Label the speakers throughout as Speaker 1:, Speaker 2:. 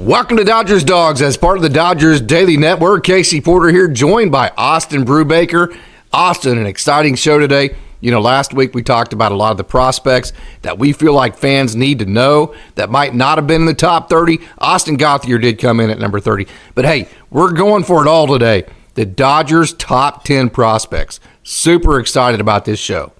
Speaker 1: Welcome to Dodgers Dogs as part of the Dodgers Daily Network. Casey Porter here, joined by Austin Brubaker. Austin, an exciting show today. You know, last week we talked about a lot of the prospects that we feel like fans need to know that might not have been in the top 30. Austin Gauthier did come in at number 30. But hey, we're going for it all today. The Dodgers top 10 prospects. Super excited about this show.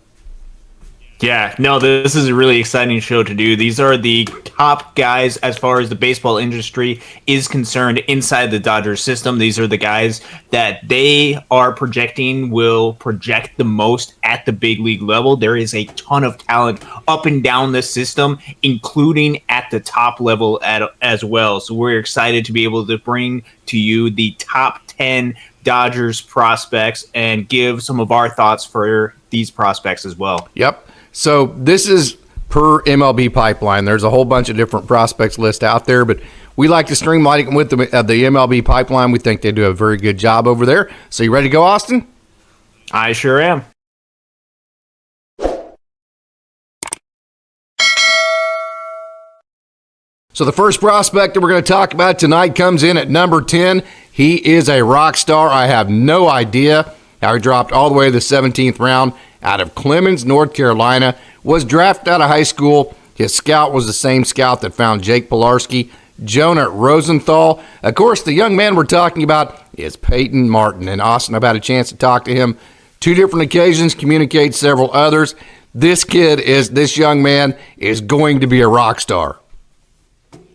Speaker 2: Yeah, no, this is a really exciting show to do. These are the top guys as far as the baseball industry is concerned inside the Dodgers system. These are the guys that they are projecting will project the most at the big league level. There is a ton of talent up and down the system, including at the top level as well. So we're excited to be able to bring to you the top 10 Dodgers prospects and give some of our thoughts for these prospects as well.
Speaker 1: Yep. So this is per MLB Pipeline. There's a whole bunch of different prospects list out there, but we like to streamline it with the MLB Pipeline. We think they do a very good job over there. So you ready to go, Austin?
Speaker 2: I sure am.
Speaker 1: So the first prospect that we're going to talk about tonight comes in at number 10. He is a rock star. I have no idea how he dropped all the way to the 17th round out of Clemens, North Carolina, was drafted out of high school. His scout was the same scout that found Jake Pilarski, Jonah Rosenthal. Of course, the young man we're talking about is Payton Martin. And Austin, I've had a chance to talk to him 2 different occasions, communicate several others. This young man is going to be a rock star.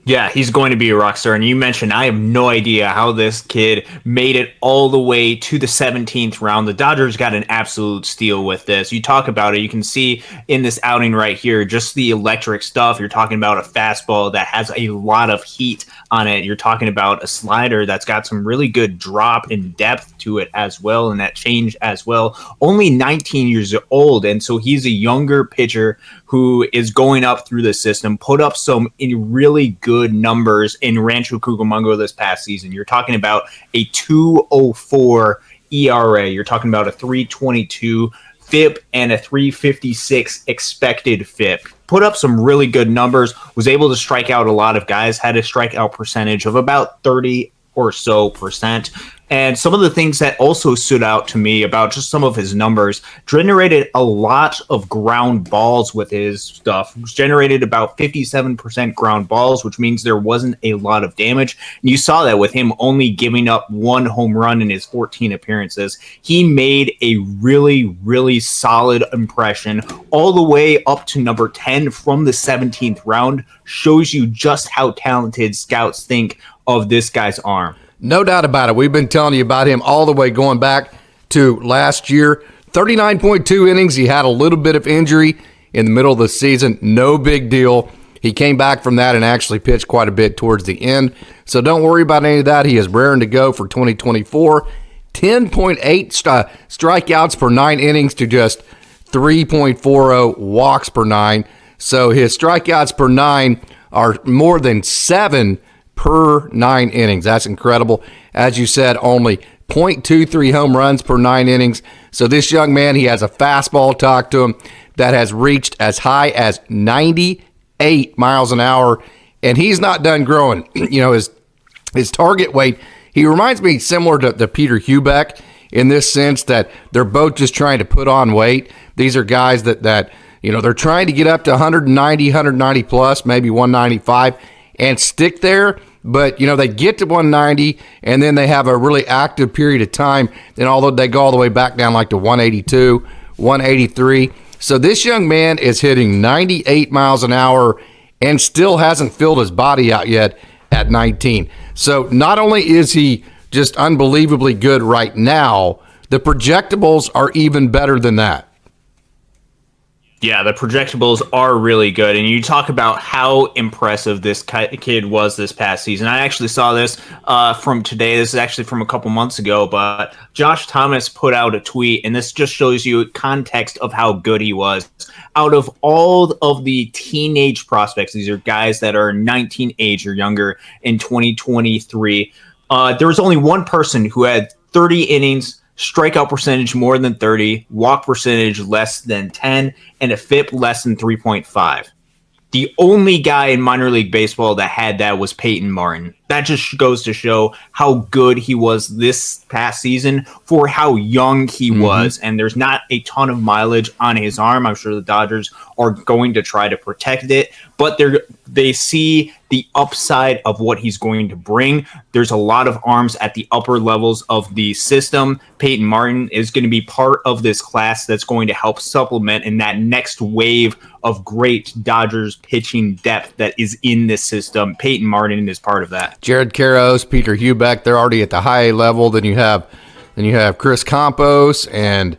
Speaker 2: Yeah, he's going to be a rock star. And you mentioned, I have no idea how this kid made it all the way to the 17th round. The Dodgers got an absolute steal with this. You talk about it, you can see in this outing right here, just the electric stuff. You're talking about a fastball that has a lot of heat on it. You're talking about a slider that's got some really good drop and depth to it as well, and that change as well. Only 19 years old, and so he's a younger pitcher who is going up through the system, put up some really good numbers in Rancho Cucamonga this past season. You're talking about a 2.04 ERA. You're talking about a 3.22 FIP and a 3.56 expected FIP. Put up some really good numbers, was able to strike out a lot of guys, had a strikeout percentage of about 30 or so percent. And some of the things that also stood out to me about just some of his numbers, generated a lot of ground balls with his stuff. Generated about 57% ground balls, which means there wasn't a lot of damage. And you saw that with him only giving up 1 home run in his 14 appearances. He made a really, really solid impression all the way up to number 10 from the 17th round. Shows you just how talented scouts think of this guy's arm.
Speaker 1: No doubt about it. We've been telling you about him all the way going back to last year. 39.2 innings. He had a little bit of injury in the middle of the season. No big deal. He came back from that and actually pitched quite a bit towards the end. So don't worry about any of that. He is raring to go for 2024. 10.8 strikeouts per 9 innings to just 3.40 walks per 9. So his strikeouts per 9 are more than 7 per 9 innings. That's incredible. As you said, only 0.23 home runs per 9 innings. So this young man, he has a fastball, talk to him, that has reached as high as 98 miles an hour, and he's not done growing. You know, his target weight, he reminds me similar to Peter Hubeck in this sense that they're both just trying to put on weight. These are guys that you know, they're trying to get up to 190 plus, maybe 195, and stick there. But, you know, they get to 190, and then they have a really active period of time. Then although they go all the way back down like to 182, 183. So this young man is hitting 98 miles an hour and still hasn't filled his body out yet at 19. So not only is he just unbelievably good right now, the projectables are even better than that.
Speaker 2: Yeah, the projectables are really good. And you talk about how impressive this kid was this past season. I actually saw this from today. This is actually from a couple months ago. But Josh Thomas put out a tweet, and this just shows you context of how good he was. Out of all of the teenage prospects, these are guys that are 19 age or younger in 2023, there was only one person who had 30 innings, strikeout percentage more than 30, walk percentage less than 10, and a FIP less than 3.5. The only guy in minor league baseball that had that was Payton Martin. that just goes to show how good he was this past season for how young he was. And there's not a ton of mileage on his arm. I'm sure the Dodgers are going to try to protect it, but they see the upside of what he's going to bring. There's a lot of arms at the upper levels of the system. Payton Martin is going to be part of this class that's going to help supplement in that next wave of great Dodgers pitching depth that is in this system. Payton Martin is part of that.
Speaker 1: Jared Karros, Peter Hubeck, they're already at the high A level. Then you have Chris Campos and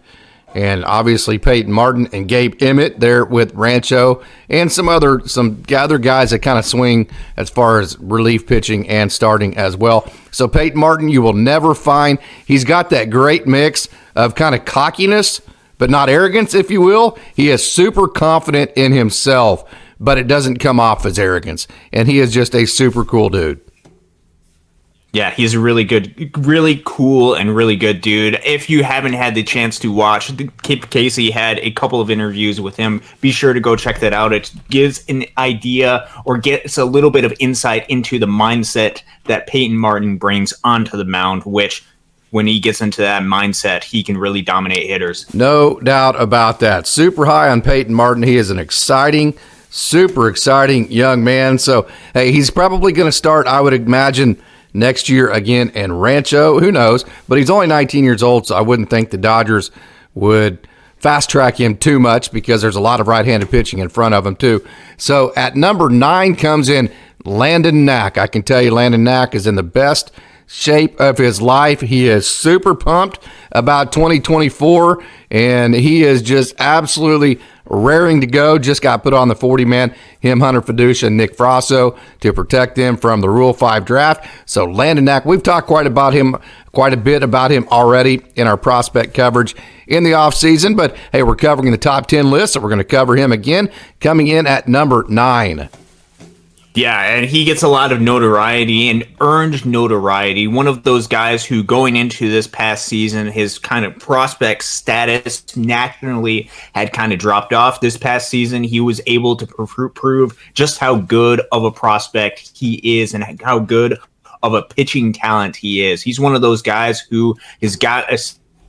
Speaker 1: obviously Payton Martin and Gabe Emmett there with Rancho and some other guys that kind of swing as far as relief pitching and starting as well. So Payton Martin, you will never find, he's got that great mix of kind of cockiness, but not arrogance, if you will. He is super confident in himself, but it doesn't come off as arrogance. And he is just a super cool dude.
Speaker 2: Yeah, he's a really good, really cool, and really good dude. If you haven't had the chance to watch, Kip Casey had a couple of interviews with him. Be sure to go check that out. It gives an idea or gets a little bit of insight into the mindset that Payton Martin brings onto the mound, which when he gets into that mindset, he can really dominate hitters.
Speaker 1: No doubt about that. Super high on Payton Martin. He is an super exciting young man. So, hey, he's probably going to start, I would imagine, next year again in Rancho. Who knows? But he's only 19 years old, so I wouldn't think the Dodgers would fast track him too much because there's a lot of right-handed pitching in front of him too. So at number 9 comes in Landon Knack. I can tell you Landon Knack is in the best shape of his life. He is super pumped about 2024, and he is just absolutely raring to go. Just got put on the 40-man, him, Hunter Fiducia, and Nick Frasso to protect them from the Rule 5 draft. So Landon Knack, we've talked quite a bit about him already in our prospect coverage in the offseason, but hey, we're covering the top 10 list, so we're going to cover him again, coming in at number 9.
Speaker 2: Yeah, and he gets a lot of notoriety and earned notoriety. One of those guys who going into this past season, his kind of prospect status nationally had kind of dropped off. This past season, he was able to prove just how good of a prospect he is and how good of a pitching talent he is. He's one of those guys who has got a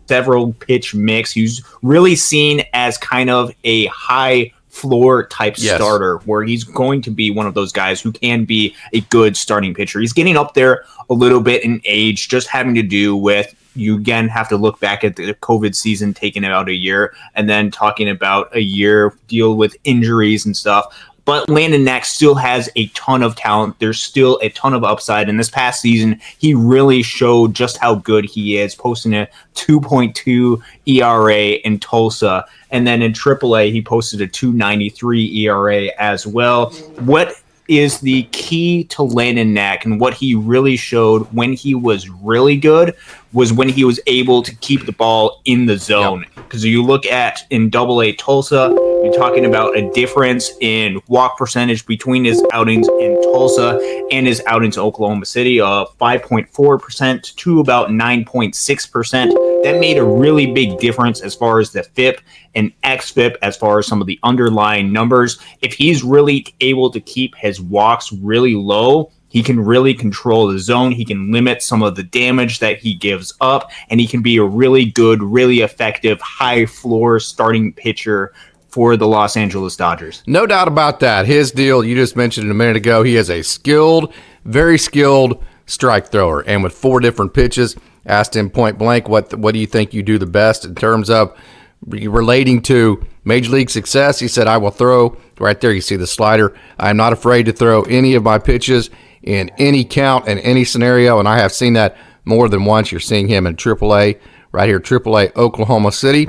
Speaker 2: several pitch mix. He's really seen as kind of a high floor type starter, where he's going to be one of those guys who can be a good starting pitcher. He's getting up there a little bit in age, just having to do with, you again have to look back at the COVID season, taking about a year, and then talking about a year deal with injuries and stuff. But Landon Knack still has a ton of talent. There's still a ton of upside. And this past season, he really showed just how good he is, posting a 2.2 ERA in Tulsa. And then in AAA, he posted a 2.93 ERA as well. What is the key to Landon Knack and what he really showed when he was really good was when he was able to keep the ball in the zone. Because you look at in AA Tulsa, you're talking about a difference in walk percentage between his outings in Tulsa and his outings in Oklahoma City of 5.4% to about 9.6%. That made a really big difference as far as the FIP and XFIP, as far as some of the underlying numbers. If he's really able to keep his walks really low, he can really control the zone. He can limit some of the damage that he gives up, and he can be a really good, really effective, high floor starting pitcher for the Los Angeles Dodgers.
Speaker 1: No doubt about that. His deal, you just mentioned it a minute ago, he is a skilled, very skilled strike thrower. And with 4 different pitches, asked him point blank, what do you think you do the best in terms of relating to major league success? He said, I will throw, right there you see the slider, I'm not afraid to throw any of my pitches in any count and any scenario, and I have seen that more than once. You're seeing him in AAA, right here, AAA Oklahoma City.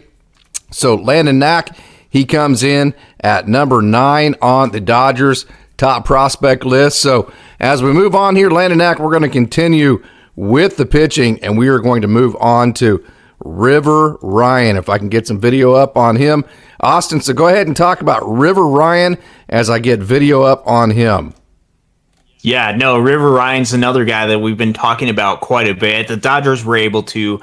Speaker 1: So Landon Knack, he comes in at number 9 on the Dodgers top prospect list. So as we move on here, Landon Knack, we're going to continue with the pitching, and we are going to move on to River Ryan. If I can get some video up on him. Austin, so go ahead and talk about River Ryan as I get video up on him.
Speaker 2: Yeah, no, River Ryan's another guy that we've been talking about quite a bit. The Dodgers were able to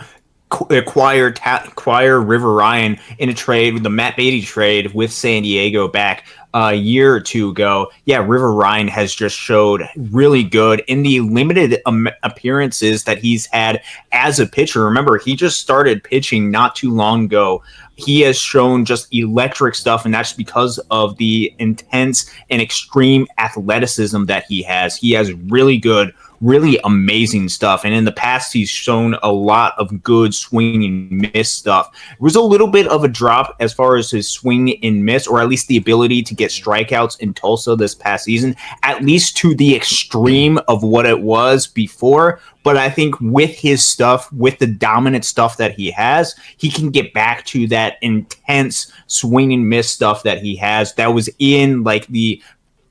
Speaker 2: acquire River Ryan in a trade with the Matt Beatty trade with San Diego back a year or two ago. Yeah, River Ryan has just showed really good in the limited appearances that he's had as a pitcher. Remember, he just started pitching not too long ago. He has shown just electric stuff, and that's because of the intense and extreme athleticism that he has. He has really good, really amazing stuff. And in the past, he's shown a lot of good swing and miss stuff. It was a little bit of a drop as far as his swing and miss, or at least the ability to get strikeouts in Tulsa this past season, at least to the extreme of what it was before. But I think with his stuff, with the dominant stuff that he has, he can get back to that intense swing and miss stuff that he has that was in like the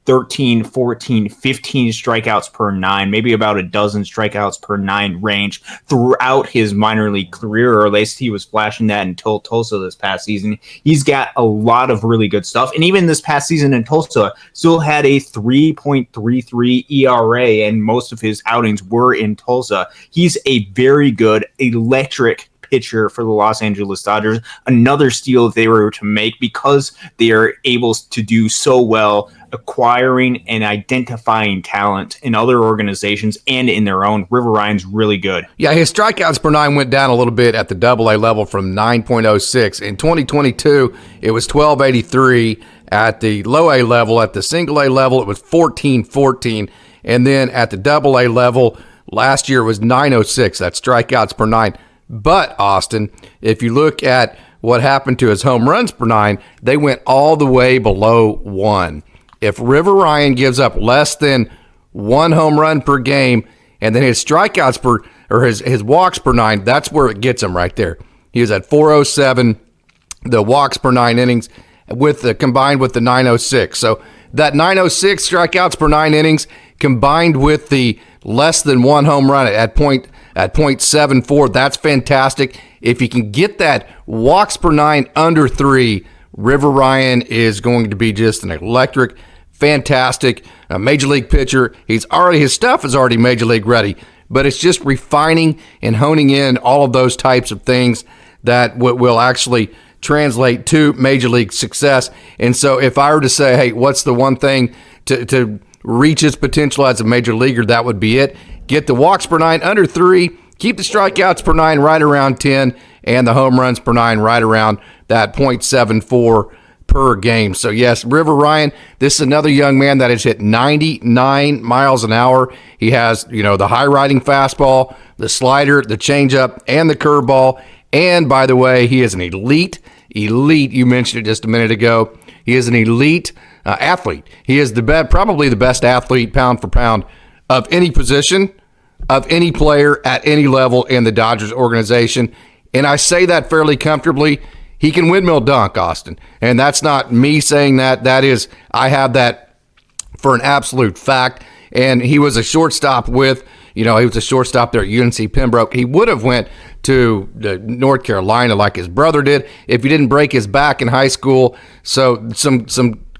Speaker 2: 13, 14, 15 strikeouts per nine, maybe about a dozen strikeouts per nine range throughout his minor league career, or at least he was flashing that until Tulsa this past season. He's got a lot of really good stuff. And even this past season in Tulsa, still had a 3.33 ERA, and most of his outings were in Tulsa. He's a very good, electric pitcher for the Los Angeles Dodgers. Another steal if they were to make, because they are able to do so well acquiring and identifying talent in other organizations and in their own. River Ryan's really good.
Speaker 1: Yeah, his strikeouts per nine went down a little bit at the AA level from 9.06. In 2022, it was 12.83. At the low A level, at the single A level, it was 14.14. And then at the AA level, last year it was 9.06. That's strikeouts per nine. But, Austin, if you look at what happened to his home runs per nine, they went all the way below 1. If River Ryan gives up less than 1 home run per game, and then his strikeouts per, or his walks per nine, that's where it gets him right there. He was at 407, the walks per 9 innings, with the combined with the 906. So that 906 strikeouts per 9 innings combined with the less than 1 home run at 0.74, that's fantastic. If you can get that walks per 9 under 3, River Ryan is going to be just an electric, fantastic major league pitcher. His stuff is already major league ready, but it's just refining and honing in all of those types of things that will actually translate to major league success. And so if I were to say, hey, what's the one thing to reach his potential as a major leaguer, that would be it. Get the walks per 9 under 3, keep the strikeouts per 9 right around 10, and the home runs per 9 right around that 0.74 per game. So yes, River Ryan, this is another young man that has hit 99 miles an hour. He has, the high riding fastball, the slider, the changeup, and the curveball. And by the way, he is an elite, you mentioned it just a minute ago. He is an elite athlete. He is probably the best athlete pound for pound of any position, of any player at any level in the Dodgers organization. And I say that fairly comfortably. He can windmill dunk, Austin. And that's not me saying that. That is, I have that for an absolute fact. And he was a shortstop he was a shortstop there at UNC Pembroke. He would have went to North Carolina like his brother did if he didn't break his back in high school. So some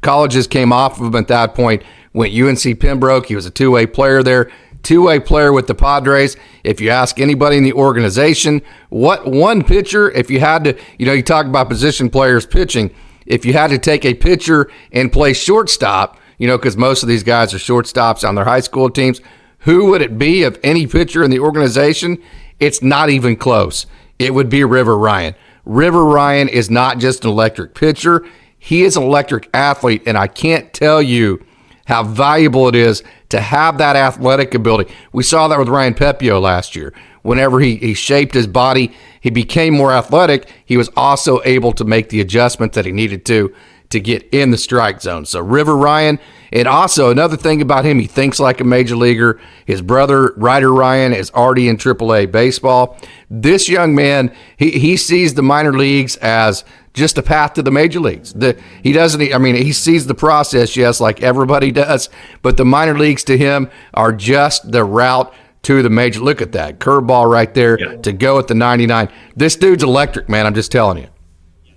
Speaker 1: colleges came off of him at that point. Went UNC Pembroke. He was a two-way player there. Two-way player with the Padres. If you ask anybody in the organization, what one pitcher, if you had to, you talk about position players pitching, if you had to take a pitcher and play shortstop, because most of these guys are shortstops on their high school teams, who would it be of any pitcher in the organization? It's not even close. It would be River Ryan. River Ryan is not just an electric pitcher. He is an electric athlete, and I can't tell you how valuable it is to have that athletic ability. We saw that with Ryan Pepio last year. Whenever he shaped his body, he became more athletic. He was also able to make the adjustments that he needed to get in the strike zone. So River Ryan, and also another thing about him, he thinks like a major leaguer. His brother, Ryder Ryan, is already in AAA baseball. This young man, he sees the minor leagues as just a path to the major leagues. He sees the process, yes, like everybody does, but the minor leagues to him are just the route to the major. Look at that curveball right there to go at the 99. This dude's electric, man. I'm just telling you.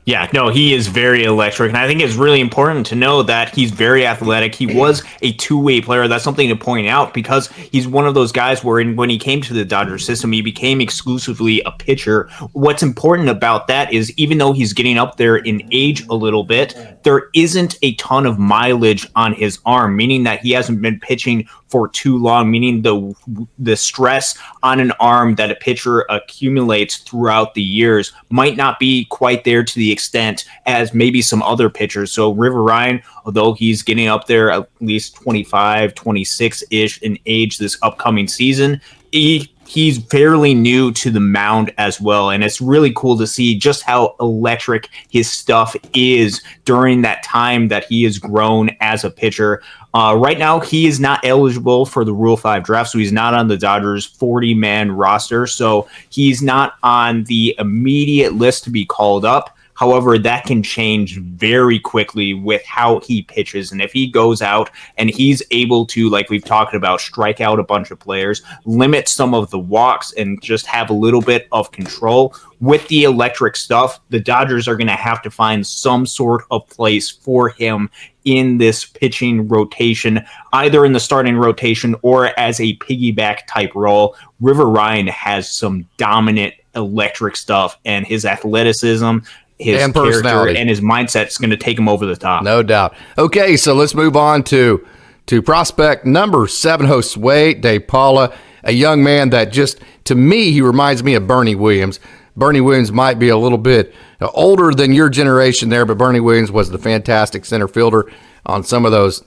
Speaker 2: Yeah, no, he is very electric. And I think it's really important to know that he's very athletic. He was a two-way player. That's something to point out because he's one of those guys where when he came to the Dodgers system, he became exclusively a pitcher. What's important about that is even though he's getting up there in age a little bit, there isn't a ton of mileage on his arm, meaning that he hasn't been pitching for too long, meaning the stress on an arm that a pitcher accumulates throughout the years might not be quite there to the extent as maybe some other pitchers. So River Ryan, although he's getting up there at least 25, 26-ish in age this upcoming season, he's fairly new to the mound as well. And it's really cool to see just how electric his stuff is during that time that he has grown as a pitcher. Right now, he is not eligible for the Rule 5 draft, so he's not on the Dodgers 40-man roster. So he's not on the immediate list to be called up. However, that can change very quickly with how he pitches. And if he goes out and he's able to, like we've talked about, strike out a bunch of players, limit some of the walks, and just have a little bit of control with the electric stuff, the Dodgers are going to have to find some sort of place for him in this pitching rotation, either in the starting rotation or as a piggyback type role. River Ryan has some dominant electric stuff, and his athleticism, his
Speaker 1: and
Speaker 2: character,
Speaker 1: personality,
Speaker 2: and his mindset is going to take him over the top.
Speaker 1: No doubt. Okay, so let's move on to prospect number 7, Josue DePaula, a young man that just, to me, he reminds me of Bernie Williams. Bernie Williams might be a little bit older than your generation there, but Bernie Williams was the fantastic center fielder on some of those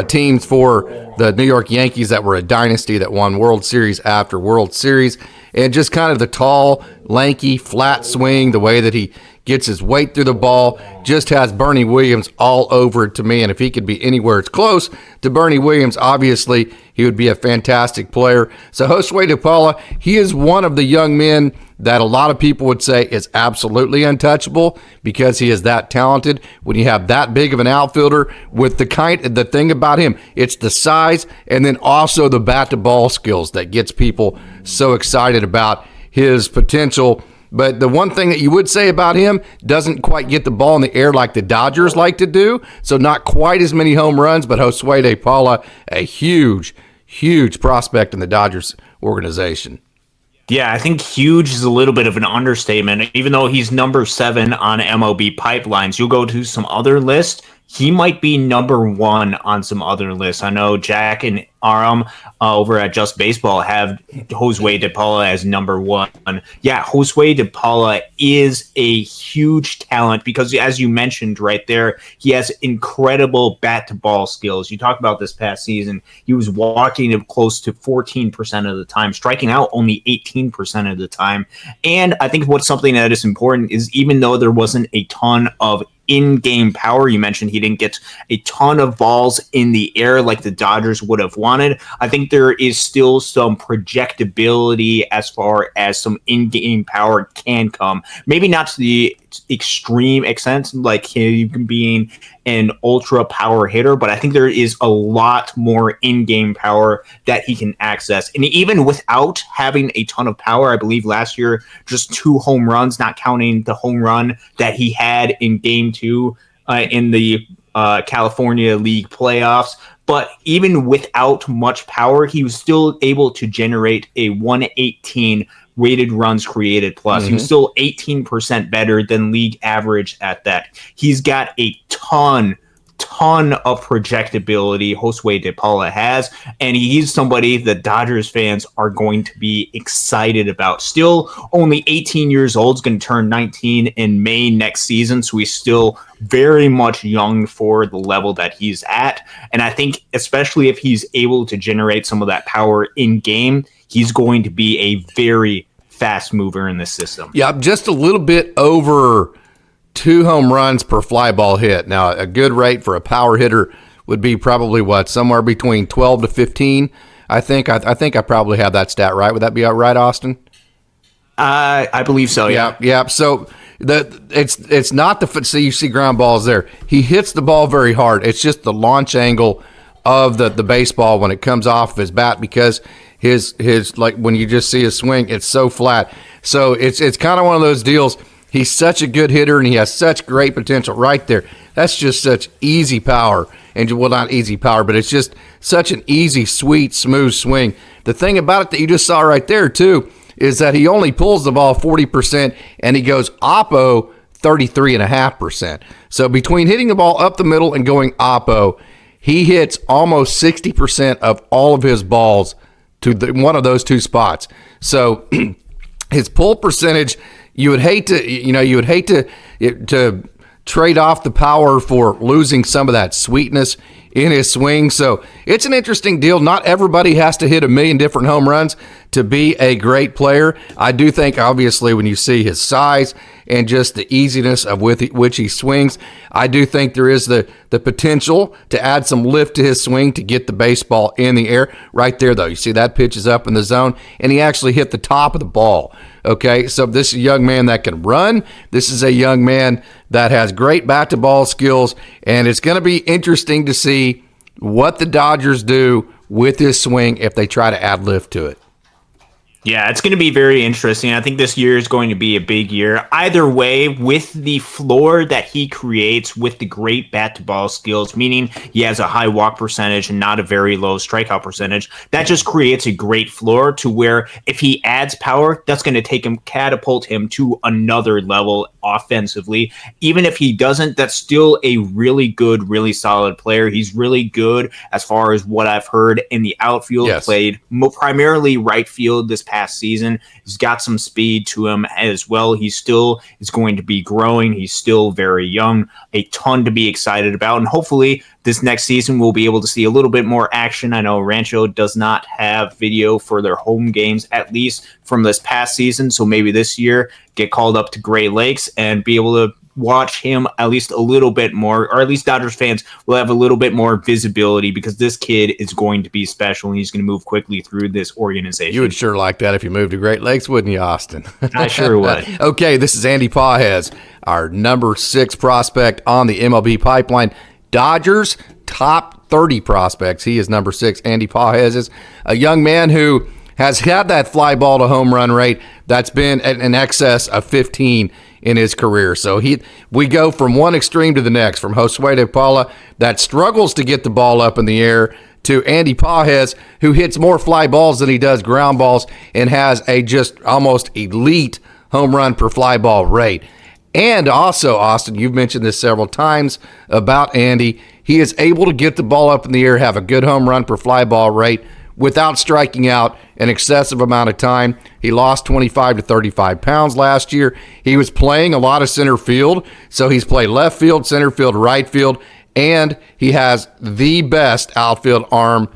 Speaker 1: teams for the New York Yankees that were a dynasty that won World Series after World Series. And just kind of the tall, lanky, flat swing, the way that he gets his weight through the ball, just has Bernie Williams all over it to me. And if he could be anywhere it's close to Bernie Williams, obviously he would be a fantastic player. So Josue DePaula, he is one of the young men that a lot of people would say is absolutely untouchable because he is that talented. When you have that big of an outfielder with the thing about him, it's the size and then also the bat to ball skills that gets people so excited about his potential. But the one thing that you would say about him, doesn't quite get the ball in the air like the Dodgers like to do. So not quite as many home runs, but Josue DePaula, a huge, huge prospect in the Dodgers organization.
Speaker 2: Yeah, I think huge is a little bit of an understatement. Even though he's number 7 on MLB Pipelines, you'll go to some other list, he might be number 1 on some other lists. I know Jack and Aram over at Just Baseball have Josue DePaula as number 1. Yeah, Josue DePaula is a huge talent because, as you mentioned right there, he has incredible bat-to-ball skills. You talked about this past season. He was walking close to 14% of the time, striking out only 18% of the time. And I think what's something that is important is even though there wasn't a ton of in-game power, you mentioned he didn't get a ton of balls in the air like the Dodgers would have wanted. I think there is still some projectability as far as some in-game power can come. Maybe not to the extreme extent like him being an ultra power hitter, but I think there is a lot more in-game power that he can access. And even without having a ton of power, I believe last year just 2 home runs, not counting the home run that he had in game 2 in the California League playoffs. But even without much power, he was still able to generate a 118 weighted runs created plus. He was still 18% better than league average at that. He's got a ton of projectability, Josue DePaula has, and he's somebody that Dodgers fans are going to be excited about. Still only 18 years old, is going to turn 19 in May next season, so he's still very much young for the level that he's at. And I think especially if he's able to generate some of that power in game, he's going to be a very fast mover in this system.
Speaker 1: Yeah, just a little bit over 2 home runs per fly ball hit. Now, a good rate for a power hitter would be probably somewhere between 12 to 15. I think I probably have that stat right. Would that be right, Austin?
Speaker 2: I believe so. Yeah.
Speaker 1: Yeah. So it's not so you see ground balls there. He hits the ball very hard. It's just the launch angle of the baseball when it comes off of his bat because his like when you just see his swing, it's so flat. So it's kind of one of those deals. He's such a good hitter, and he has such great potential right there. That's just such easy power. And, well, not easy power, but it's just such an easy, sweet, smooth swing. The thing about it that you just saw right there, too, is that he only pulls the ball 40%, and he goes oppo 33.5%. So between hitting the ball up the middle and going oppo, he hits almost 60% of all of his balls to one of those two spots. So his pull percentage, you would hate to trade off the power for losing some of that sweetness in his swing. So it's an interesting deal. Not everybody has to hit a million different home runs to be a great player. I do think, obviously, when you see his size and just the easiness of with which he swings, I do think there is the potential to add some lift to his swing to get the baseball in the air. Right there, though, you see that pitch is up in the zone, and he actually hit the top of the ball. Okay, so this is a young man that can run. This is a young man that has great bat-to-ball skills, and it's going to be interesting to see what the Dodgers do with his swing if they try to add lift to it.
Speaker 2: Yeah, it's going to be very interesting. I think this year is going to be a big year. Either way, with the floor that he creates with the great bat-to-ball skills, meaning he has a high walk percentage and not a very low strikeout percentage, that just creates a great floor to where if he adds power, that's going to catapult him to another level offensively. Even if he doesn't, that's still a really good, really solid player. He's really good as far as what I've heard in the outfield.
Speaker 1: Yes.
Speaker 2: Played primarily right field this past season. He's got some speed to him as well. He still is going to be growing. He's still very young. A ton to be excited about. And hopefully this next season we'll be able to see a little bit more action. I know Rancho does not have video for their home games, at least from this past season. So maybe this year get called up to Great Lakes and be able to watch him at least a little bit more, or at least Dodgers fans will have a little bit more visibility, because this kid is going to be special and he's going to move quickly through this organization.
Speaker 1: You would sure like that if you moved to Great Lakes, wouldn't you, Austin?
Speaker 2: I sure would.
Speaker 1: Okay, this is Andy Pages, our number 6 prospect on the MLB Pipeline. Dodgers top 30 prospects. He is number 6. Andy Pages is a young man who has had that fly ball to home run rate that's been in excess of 15 in his career. So we go from one extreme to the next, from Josue DePaula that struggles to get the ball up in the air to Andy Pages, who hits more fly balls than he does ground balls and has a just almost elite home run per fly ball rate. And also, Austin, you've mentioned this several times about Andy. He is able to get the ball up in the air, have a good home run per fly ball rate without striking out an excessive amount of time. He lost 25 to 35 pounds last year. He was playing a lot of center field, so he's played left field, center field, right field, and he has the best outfield arm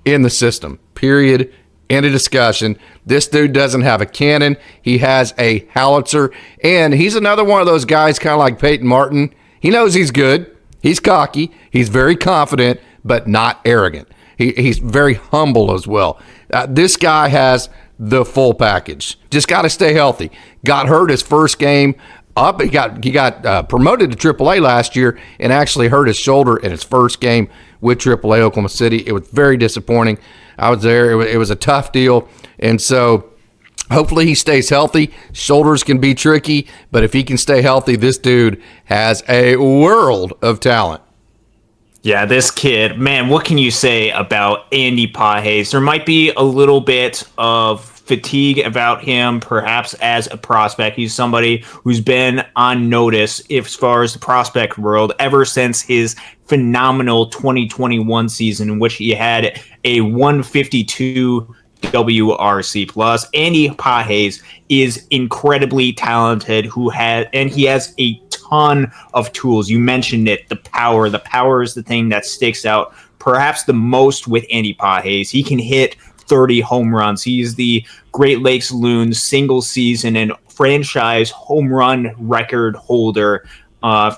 Speaker 1: in the system, period. End of discussion. This dude doesn't have a cannon. He has a howitzer, and he's another one of those guys kind of like Payton Martin. He knows he's good. He's cocky. He's very confident, but not arrogant. He's very humble as well. This guy has the full package. Just got to stay healthy. Got hurt his first game up. He got promoted to AAA last year and actually hurt his shoulder in his first game with AAA Oklahoma City. It was very disappointing. I was there. It was a tough deal. And so hopefully he stays healthy. Shoulders can be tricky, but if he can stay healthy, this dude has a world of talent.
Speaker 2: Yeah, this kid, man, what can you say about Andy Pages? There might be a little bit of fatigue about him, perhaps as a prospect. He's somebody who's been on notice as far as the prospect world ever since his phenomenal 2021 season, in which he had a 152 WRC plus. Andy Pages is incredibly talented, and he has a ton of tools. You mentioned it, the power. The power is the thing that sticks out perhaps the most with Andy Pages. He can hit 30 home runs. He's the Great Lakes Loons single season and franchise home run record holder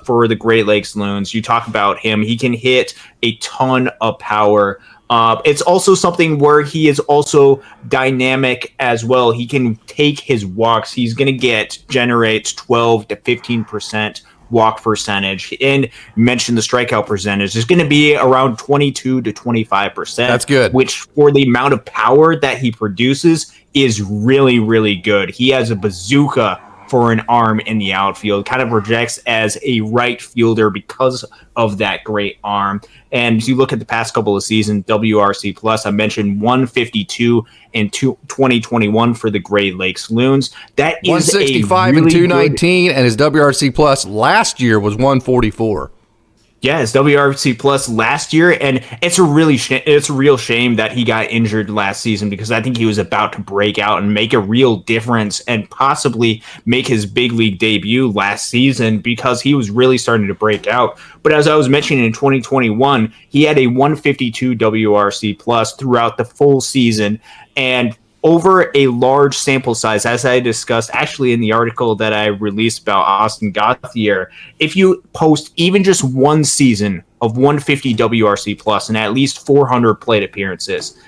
Speaker 2: for the Great Lakes Loons. You talk about him. He can hit a ton of power. It's also something where he is also dynamic as well. He can take his walks. He's going to generate 12 to 15% walk percentage. And you mentioned the strikeout percentage is going to be around 22 to 25%.
Speaker 1: That's good.
Speaker 2: Which, for the amount of power that he produces, is really, really good. He has a bazooka for an arm in the outfield. Kind of projects as a right fielder because of that great arm. And you look at the past couple of seasons, WRC plus, I mentioned 152 in 2021 for the Great Lakes Loons. That is
Speaker 1: 165 and 219, and his WRC plus last year was 144.
Speaker 2: Yeah, his WRC plus last year, and it's a real shame that he got injured last season, because I think he was about to break out and make a real difference and possibly make his big league debut last season, because he was really starting to break out. But as I was mentioning, in 2021, he had a 152 WRC plus throughout the full season, and over a large sample size, as I discussed actually in the article that I released about Austin Gauthier, if you post even just one season of 150 WRC plus and at least 400 plate appearances,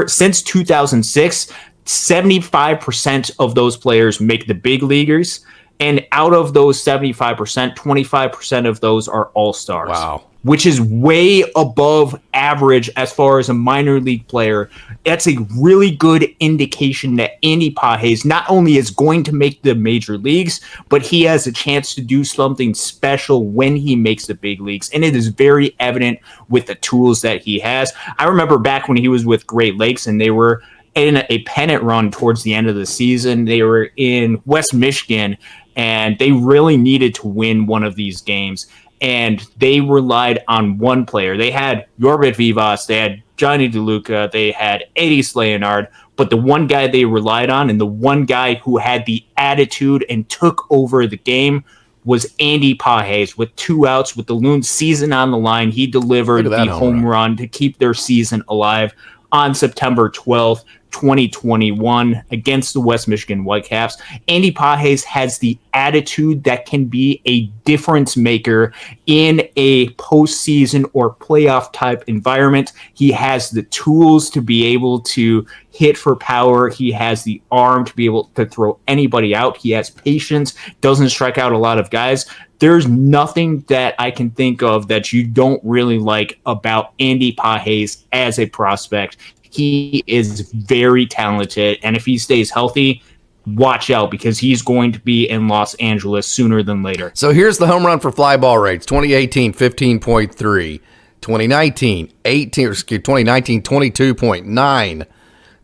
Speaker 2: since 2006, 75% of those players make the big leaguers. And out of those 75%, 25% of those are all-stars.
Speaker 1: Wow.
Speaker 2: Which is way above average as far as a minor league player. That's a really good indication that Andy Pages not only is going to make the major leagues, but he has a chance to do something special when he makes the big leagues. And it is very evident with the tools that he has. I remember back when he was with Great Lakes and they were in a pennant run towards the end of the season. They were in West Michigan and they really needed to win one of these games. And they relied on one player. They had Yorbit Vivas, they had Johnny DeLuca, they had Eddie Leonard, but the one guy they relied on and the one guy who had the attitude and took over the game was Andy Pages. With 2 outs, with the Loons season on the line, he delivered the home run to keep their season alive on September 12th, 2021 against the West Michigan Whitecaps. Andy Pages has the attitude that can be a difference maker in a postseason or playoff type environment. He has the tools to be able to hit for power. He has the arm to be able to throw anybody out. He has patience, doesn't strike out a lot of guys. There's nothing that I can think of that you don't really like about Andy Pages as a prospect. He is very talented, and if he stays healthy, watch out, because he's going to be in Los Angeles sooner than later.
Speaker 1: So here's the home run for fly ball rates. 2018, 15.3. 2019, 22.9.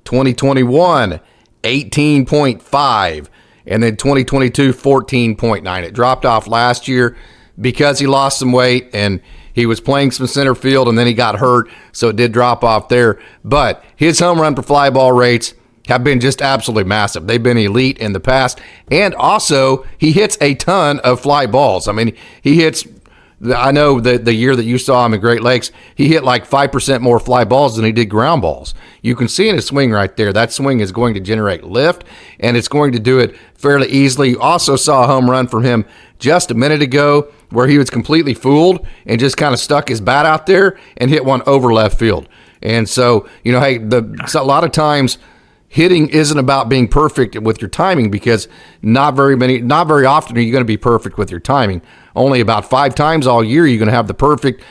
Speaker 1: 2021, 18.5. And then 2022, 14.9. It dropped off last year because he lost some weight and he was playing some center field, and then he got hurt, so it did drop off there. But his home run per fly ball rates have been just absolutely massive. They've been elite in the past. And also, he hits a ton of fly balls. I mean, he hits, I know the year that you saw him in Great Lakes, he hit like 5% more fly balls than he did ground balls. You can see in his swing right there, that swing is going to generate lift, and it's going to do it fairly easily. You also saw a home run from him just a minute ago where he was completely fooled and just kind of stuck his bat out there and hit one over left field. And so, you know, hey, a lot of times hitting isn't about being perfect with your timing, because not very often are you going to be perfect with your timing. Only about 5 times all year you're going to have the perfect,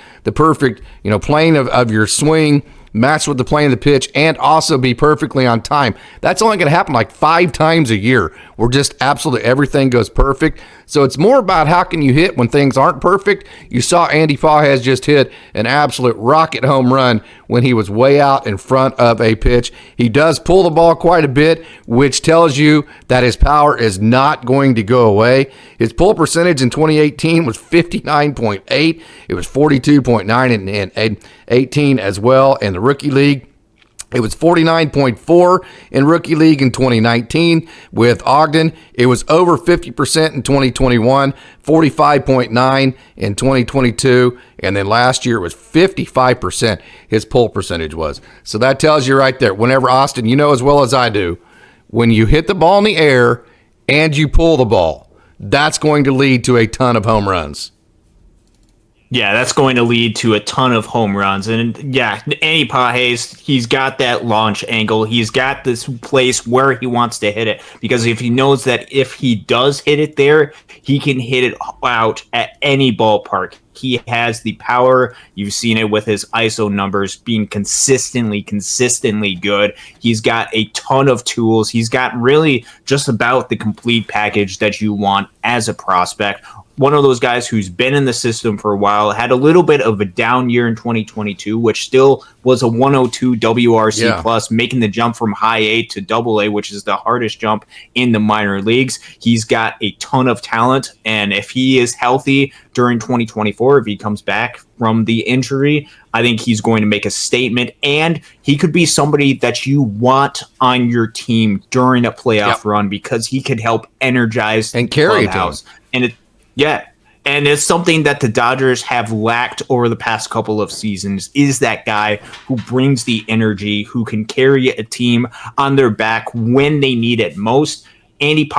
Speaker 1: you know, plane of your swing match with the plane of the pitch and also be perfectly on time. That's only going to happen like 5 times a year where just absolutely everything goes perfect. So it's more about how can you hit when things aren't perfect. You saw Andy Pages just hit an absolute rocket home run when he was way out in front of a pitch. He does pull the ball quite a bit, which tells you that his power is not going to go away. His pull percentage in 2018 was 59.8. It was 42.9 in 18 as well in the rookie league. It was 49.4 in rookie league in 2019 with Ogden. It was over 50% in 2021, 45.9 in 2022, and then last year it was 55% his pull percentage was. So that tells you right there, whenever Austin, you know as well as I do, when you hit the ball in the air and you pull the ball, that's going to lead to a ton of home runs.
Speaker 2: Yeah, that's going to lead to a ton of home runs. And yeah, Andy Pages, he's got that launch angle. He's got this place where he wants to hit it, because if he knows that if he does hit it there, he can hit it out at any ballpark. He has the power. You've seen it with his ISO numbers being consistently good. He's got a ton of tools. He's got really just about the complete package that you want as a prospect. One of those guys who's been in the system for a while, had a little bit of a down year in 2022, which still was a 102 WRC plus, making the jump from high A to double A, which is the hardest jump in the minor leagues. He's got a ton of talent, and if he is healthy during 2024, if he comes back from the injury, I think he's going to make a statement, and he could be somebody that you want on your team during a playoff run, because he could help energize
Speaker 1: and carry
Speaker 2: the clubhouse. And it's something that the Dodgers have lacked over the past couple of seasons, is that guy who brings the energy, who can carry a team on their back when they need it most. Andy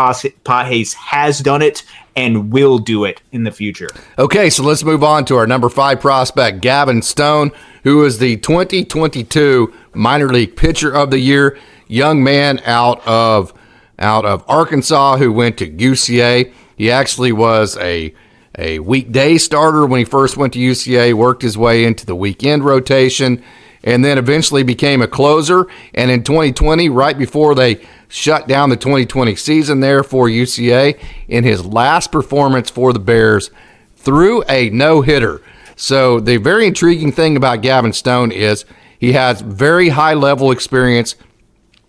Speaker 2: Pages has done it and will do it in the future.
Speaker 1: Okay, so let's move on to our number 5 prospect, Gavin Stone, who is the 2022 Minor League Pitcher of the Year. Young man out of Arkansas who went to UCA. He actually was a weekday starter when he first went to UCA, worked his way into the weekend rotation, and then eventually became a closer. And in 2020, right before they shut down the 2020 season there for UCA, in his last performance for the Bears, threw a no-hitter. So the very intriguing thing about Gavin Stone is he has very high-level experience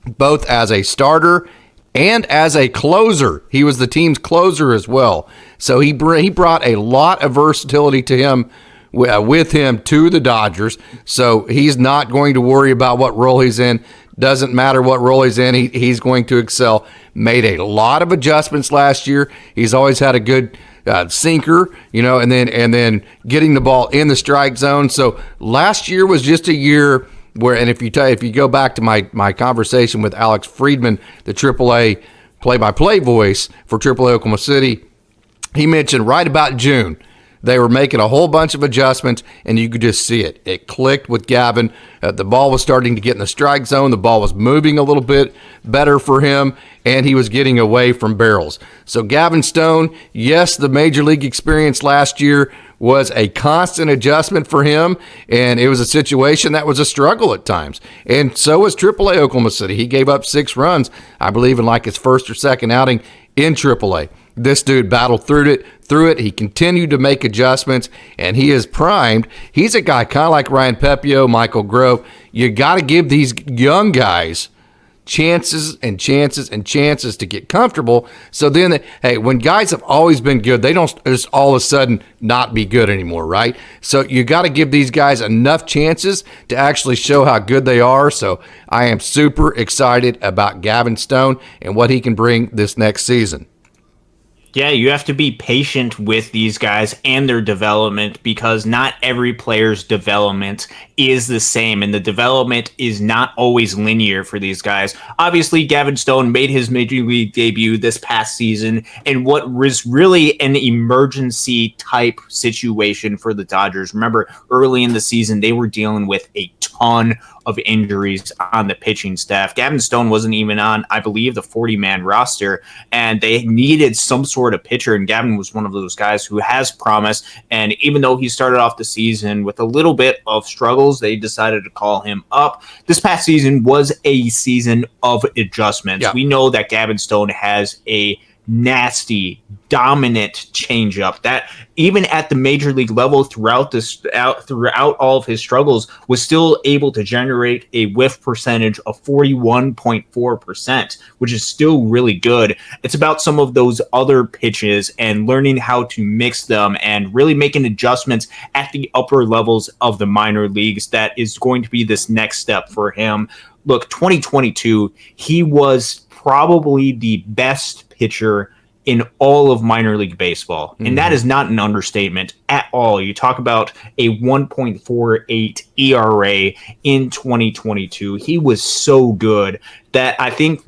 Speaker 1: both as a starter and as a closer. He was the team's closer as well. So he brought a lot of versatility to him, with him to the Dodgers. So he's not going to worry about what role he's in. Doesn't matter what role he's in. He's going to excel. Made a lot of adjustments last year. He's always had a good sinker, and then getting the ball in the strike zone. So last year was just a year where, and if you go back to my conversation with Alex Friedman, the AAA play-by-play voice for AAA Oklahoma City, he mentioned right about June they were making a whole bunch of adjustments, and you could just see it. It clicked with Gavin. The ball was starting to get in the strike zone. The ball was moving a little bit better for him, and he was getting away from barrels. So Gavin Stone, yes, the major league experience last year was a constant adjustment for him, and it was a situation that was a struggle at times. And so was AAA Oklahoma City. He gave up 6 runs, I believe, in like his first or second outing in AAA. This dude battled through it. He continued to make adjustments, and he is primed. He's a guy kind of like Ryan Pepio, Michael Grove. You got to give these young guys chances and chances and chances to get comfortable. So then, when guys have always been good, they don't just all of a sudden not be good anymore, right? So you got to give these guys enough chances to actually show how good they are. So I am super excited about Gavin Stone and what he can bring this next season.
Speaker 2: Yeah, you have to be patient with these guys and their development, because not every player's development is the same, and the development is not always linear for these guys. Obviously, Gavin Stone made his major league debut this past season in what was really an emergency type situation for the Dodgers. Remember, early in the season, they were dealing with a ton of injuries on the pitching staff. Gavin Stone wasn't even on, I believe, the 40-man roster, and they needed some sort of pitcher, and Gavin was one of those guys who has promise. And even though he started off the season with a little bit of struggles, they decided to call him up. This past season was a season of adjustments. We know that Gavin Stone has a nasty, dominant changeup that even at the major league level throughout all of his struggles was still able to generate a whiff percentage of 41.4%, which is still really good. It's about some of those other pitches and learning how to mix them and really making adjustments at the upper levels of the minor leagues that is going to be this next step for him. Look, 2022, he was probably the best pitcher in all of minor league baseball. And that is not an understatement at all. You talk about a 1.48 ERA in 2022. He was so good that I think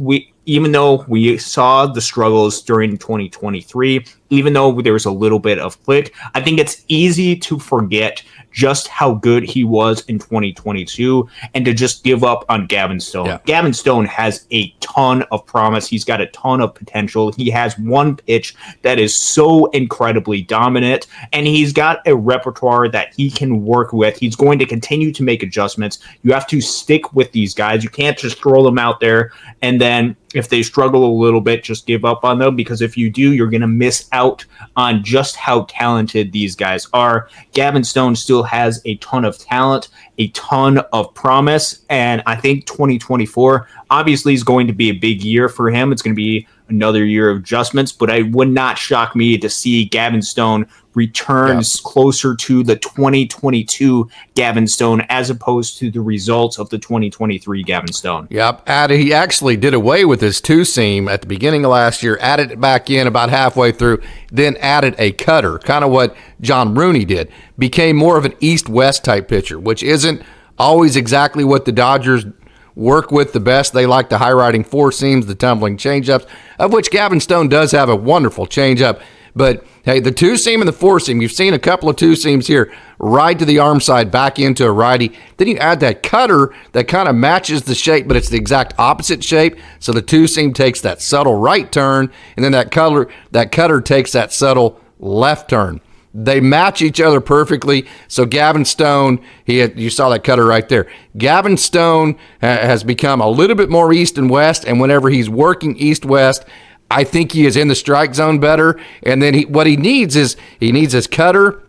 Speaker 2: even though we saw the struggles during 2023, even though there was a little bit of click, I think it's easy to forget just how good he was in 2022 and to just give up on Gavin Stone. Yeah. Gavin Stone has a ton of promise. He's got a ton of potential. He has one pitch that is so incredibly dominant, and he's got a repertoire that he can work with. He's going to continue to make adjustments. You have to stick with these guys. You can't just throw them out there and then if they struggle a little bit, just give up on them, because if you do, you're going to miss out on just how talented these guys are. Gavin Stone still has a ton of talent, a ton of promise, and I think 2024 obviously is going to be a big year for him. It's going to be another year of adjustments, but it would not shock me to see Gavin Stone returns closer to the 2022 Gavin Stone as opposed to the results of the 2023 Gavin Stone.
Speaker 1: Yep. He actually did away with his two-seam at the beginning of last year, added it back in about halfway through, then added a cutter, kind of what John Rooney did. Became more of an east-west type pitcher, which isn't always exactly what the Dodgers work with the best. They like the high-riding four seams, the tumbling changeups, of which Gavin Stone does have a wonderful changeup. But, hey, the two-seam and the four-seam, you've seen a couple of two-seams here, right to the arm side, back into a righty. Then you add that cutter that kind of matches the shape, but it's the exact opposite shape. So the two-seam takes that subtle right turn, and then that cutter takes that subtle left turn. They match each other perfectly. So Gavin Stone, you saw that cutter right there. Gavin Stone has become a little bit more east and west, and whenever he's working east-west, I think he is in the strike zone better. And then what he needs is his cutter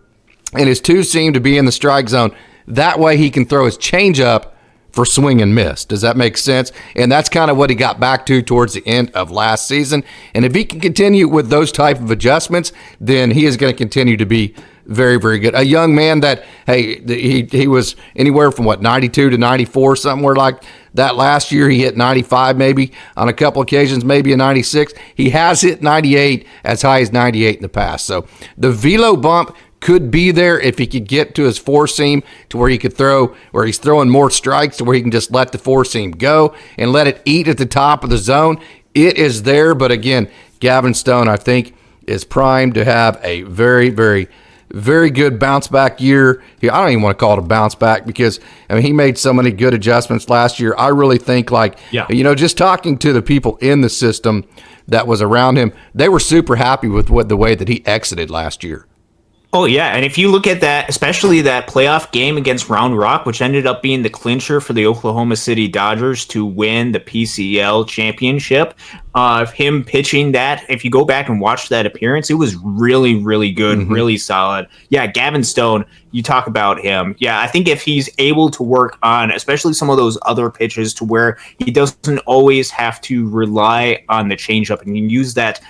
Speaker 1: and his two-seam to be in the strike zone. That way he can throw his changeup for swing and miss. Does that make sense? And that's kind of what he got back to towards the end of last season. And if he can continue with those type of adjustments, then he is going to continue to be very, very good. A young man that, hey, he was anywhere from 92 to 94, somewhere like that. Last year he hit 95 maybe on a couple occasions, maybe a 96. He has hit 98, as high as 98 in the past. So the velo bump could be there if he could get to his four seam to where he could throw, where he's throwing more strikes to where he can just let the four seam go and let it eat at the top of the zone. It is there, but again, Gavin Stone, I think, is primed to have a very, very, very good bounce back year. I don't even want to call it a bounce back because, I mean, he made so many good adjustments last year. I really think, just talking to the people in the system that was around him, they were super happy with the way that he exited last year.
Speaker 2: Oh, yeah, and if you look at that, especially that playoff game against Round Rock, which ended up being the clincher for the Oklahoma City Dodgers to win the PCL championship, him pitching that, if you go back and watch that appearance, it was really, really good, really solid. Yeah, Gavin Stone, you talk about him. Yeah, I think if he's able to work on, especially some of those other pitches to where he doesn't always have to rely on the changeup and can use that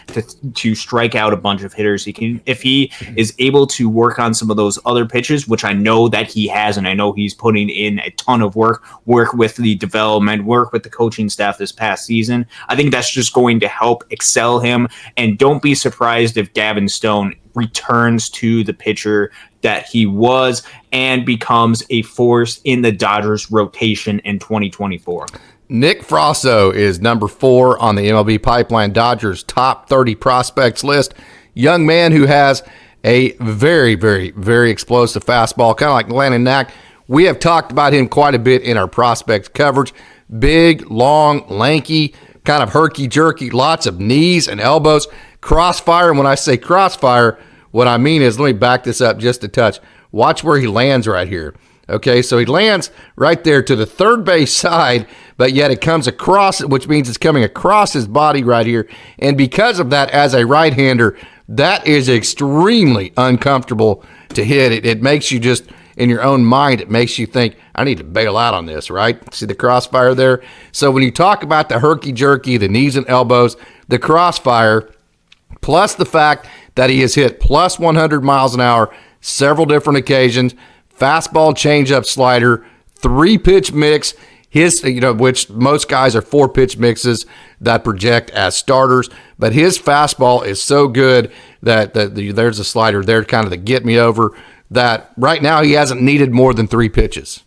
Speaker 2: to strike out a bunch of hitters. If he is able to work on some of those other pitches, which I know that he has, and I know he's putting in a ton of work with the development, work with the coaching staff this past season, I think that's just going to help excel him. And don't be surprised if Gavin Stone returns to the pitcher that he was and becomes a force in the Dodgers rotation in 2024.
Speaker 1: Nick Frasso is number 4 on the MLB Pipeline Dodgers top 30 prospects list. Young man who has a very, very, very explosive fastball, kind of like Landon Knack. We have talked about him quite a bit in our prospects coverage. Big, long, lanky, kind of herky-jerky, lots of knees and elbows. Crossfire, and when I say crossfire, what I mean is, let me back this up just a touch. Watch where he lands right here. Okay, so he lands right there to the third base side, but yet it comes across, which means it's coming across his body right here. And because of that, as a right-hander, that is extremely uncomfortable to hit. It makes you just, in your own mind, it makes you think, I need to bail out on this, right? See the crossfire there? So when you talk about the herky-jerky, the knees and elbows, the crossfire, plus the fact that he has hit plus 100 miles an hour several different occasions, fastball, changeup, slider, 3-pitch mix, which most guys are 4-pitch mixes that project as starters, but his fastball is so good that there's a slider there, kind of the get me over, that right now he hasn't needed more than 3 pitches.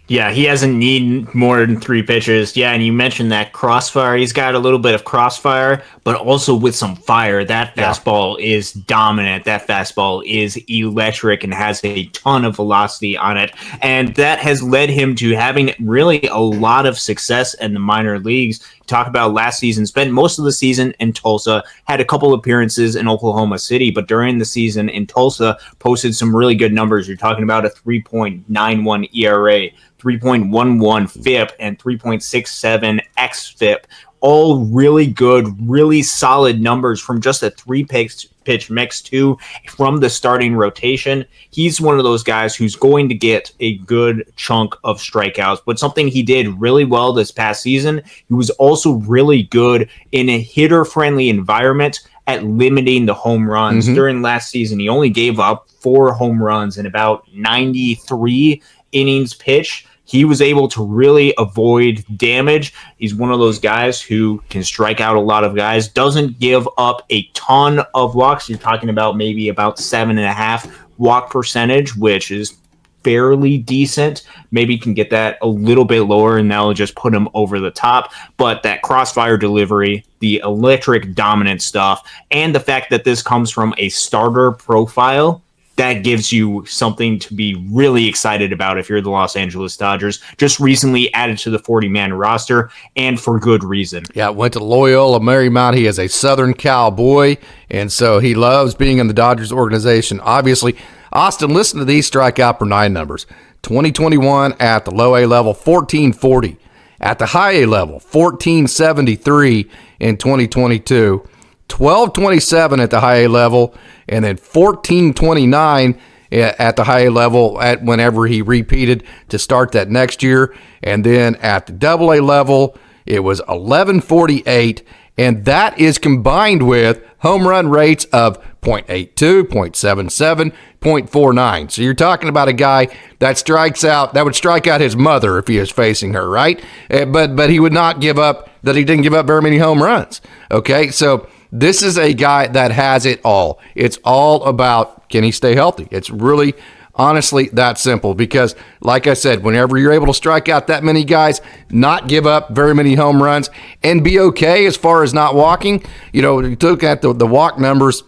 Speaker 2: Yeah, he doesn't need more than 3 pitches. Yeah, and you mentioned that crossfire. He's got a little bit of crossfire, but also with some fire. That fastball is dominant. That fastball is electric and has a ton of velocity on it. And that has led him to having really a lot of success in the minor leagues. Talk about last season, spent most of the season in Tulsa, had a couple appearances in Oklahoma City, but during the season in Tulsa, posted some really good numbers. You're talking about a 3.91 ERA, 3.11 FIP, and 3.67 xFIP. All really good, really solid numbers from just a three-pitch mix, too, from the starting rotation. He's one of those guys who's going to get a good chunk of strikeouts, but something he did really well this past season, he was also really good in a hitter-friendly environment at limiting the home runs. During last season, he only gave up 4 home runs in about 93 innings pitched. He was able to really avoid damage. He's one of those guys who can strike out a lot of guys, doesn't give up a ton of walks. You're talking about maybe about 7.5 walk percentage, which is fairly decent. Maybe can get that a little bit lower, and that'll just put him over the top. But that crossfire delivery, the electric dominant stuff, and the fact that this comes from a starter profile, that gives you something to be really excited about if you're the Los Angeles Dodgers. Just recently added to the 40-man roster, and for good reason.
Speaker 1: Yeah, went to Loyola Marymount. He is a Southern Cal boy, and so he loves being in the Dodgers organization. Obviously, Austin, listen to these strikeout per nine numbers. 2021 at the low A level, 1440. At the high A level, 1473 in 2022. 1227 at the high A level, and then 1429 at the high A level at whenever he repeated to start that next year. And then at the double A level, it was 1148, and that is combined with home run rates of 0.82, 0.77, 0.49. So you're talking about a guy that would strike out his mother if he was facing her, right? But he would not give up, that he didn't give up very many home runs. Okay, so this is a guy that has it all. It's all about, can he stay healthy? It's really, honestly, that simple. Because, like I said, whenever you're able to strike out that many guys, not give up very many home runs, and be okay as far as not walking, you look at the walk numbers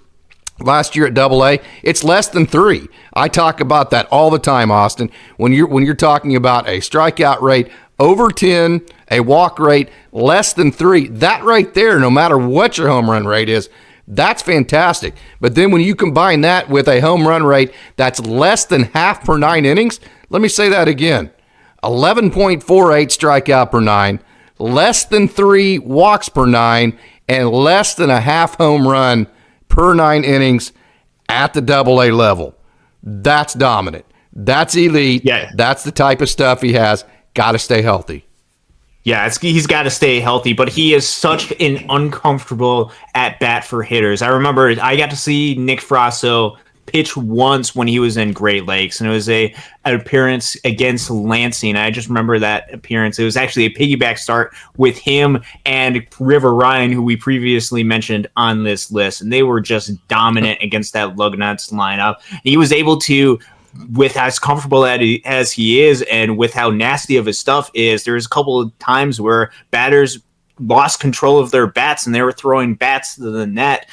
Speaker 1: last year at Double-A, it's less than 3. I talk about that all the time, Austin. When you're talking about a strikeout rate over 10, a walk rate less than 3, that right there, no matter what your home run rate is, that's fantastic. But then when you combine that with a home run rate that's less than half per 9 innings, let me say that again, 11.48 strikeout per 9, less than 3 walks per 9, and less than a half home run per 9 innings at the Double-A level. That's dominant. That's elite.
Speaker 2: Yeah.
Speaker 1: That's the type of stuff he has. Got to stay healthy.
Speaker 2: Yeah, he's got to stay healthy, but he is such an uncomfortable at-bat for hitters. I remember I got to see Nick Frasso pitch once when he was in Great Lakes, and it was an appearance against Lansing. I just remember that appearance. It was actually a piggyback start with him and River Ryan, who we previously mentioned on this list, and they were just dominant against that Lugnuts lineup. He was able to, with as comfortable as he is and with how nasty of his stuff is, there's a couple of times where batters lost control of their bats and they were throwing bats to the net.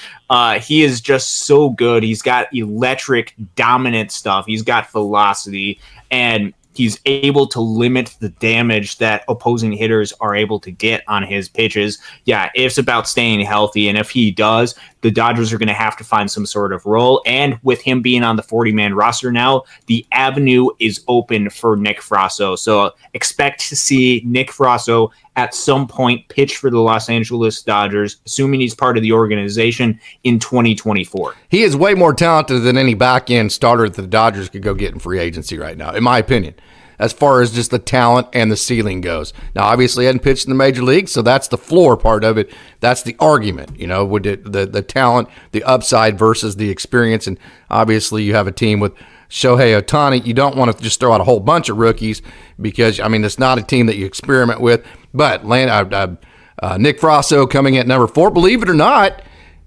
Speaker 2: He is just so good. He's got electric, dominant stuff. He's got velocity, and he's able to limit the damage that opposing hitters are able to get on his pitches. Yeah, it's about staying healthy, and if he does, the Dodgers are going to have to find some sort of role. And with him being on the 40-man roster now, the avenue is open for Nick Frasso. So expect to see Nick Frasso at some point pitch for the Los Angeles Dodgers, assuming he's part of the organization in 2024.
Speaker 1: He is way more talented than any back-end starter that the Dodgers could go get in free agency right now, in my opinion, as far as just the talent and the ceiling goes. Now, obviously, he hadn't pitched in the major leagues, so that's the floor part of it. That's the argument, with the talent, the upside versus the experience. And obviously, you have a team with Shohei Ohtani. You don't want to just throw out a whole bunch of rookies because, it's not a team that you experiment with. But Nick Frasso coming at number 4, believe it or not.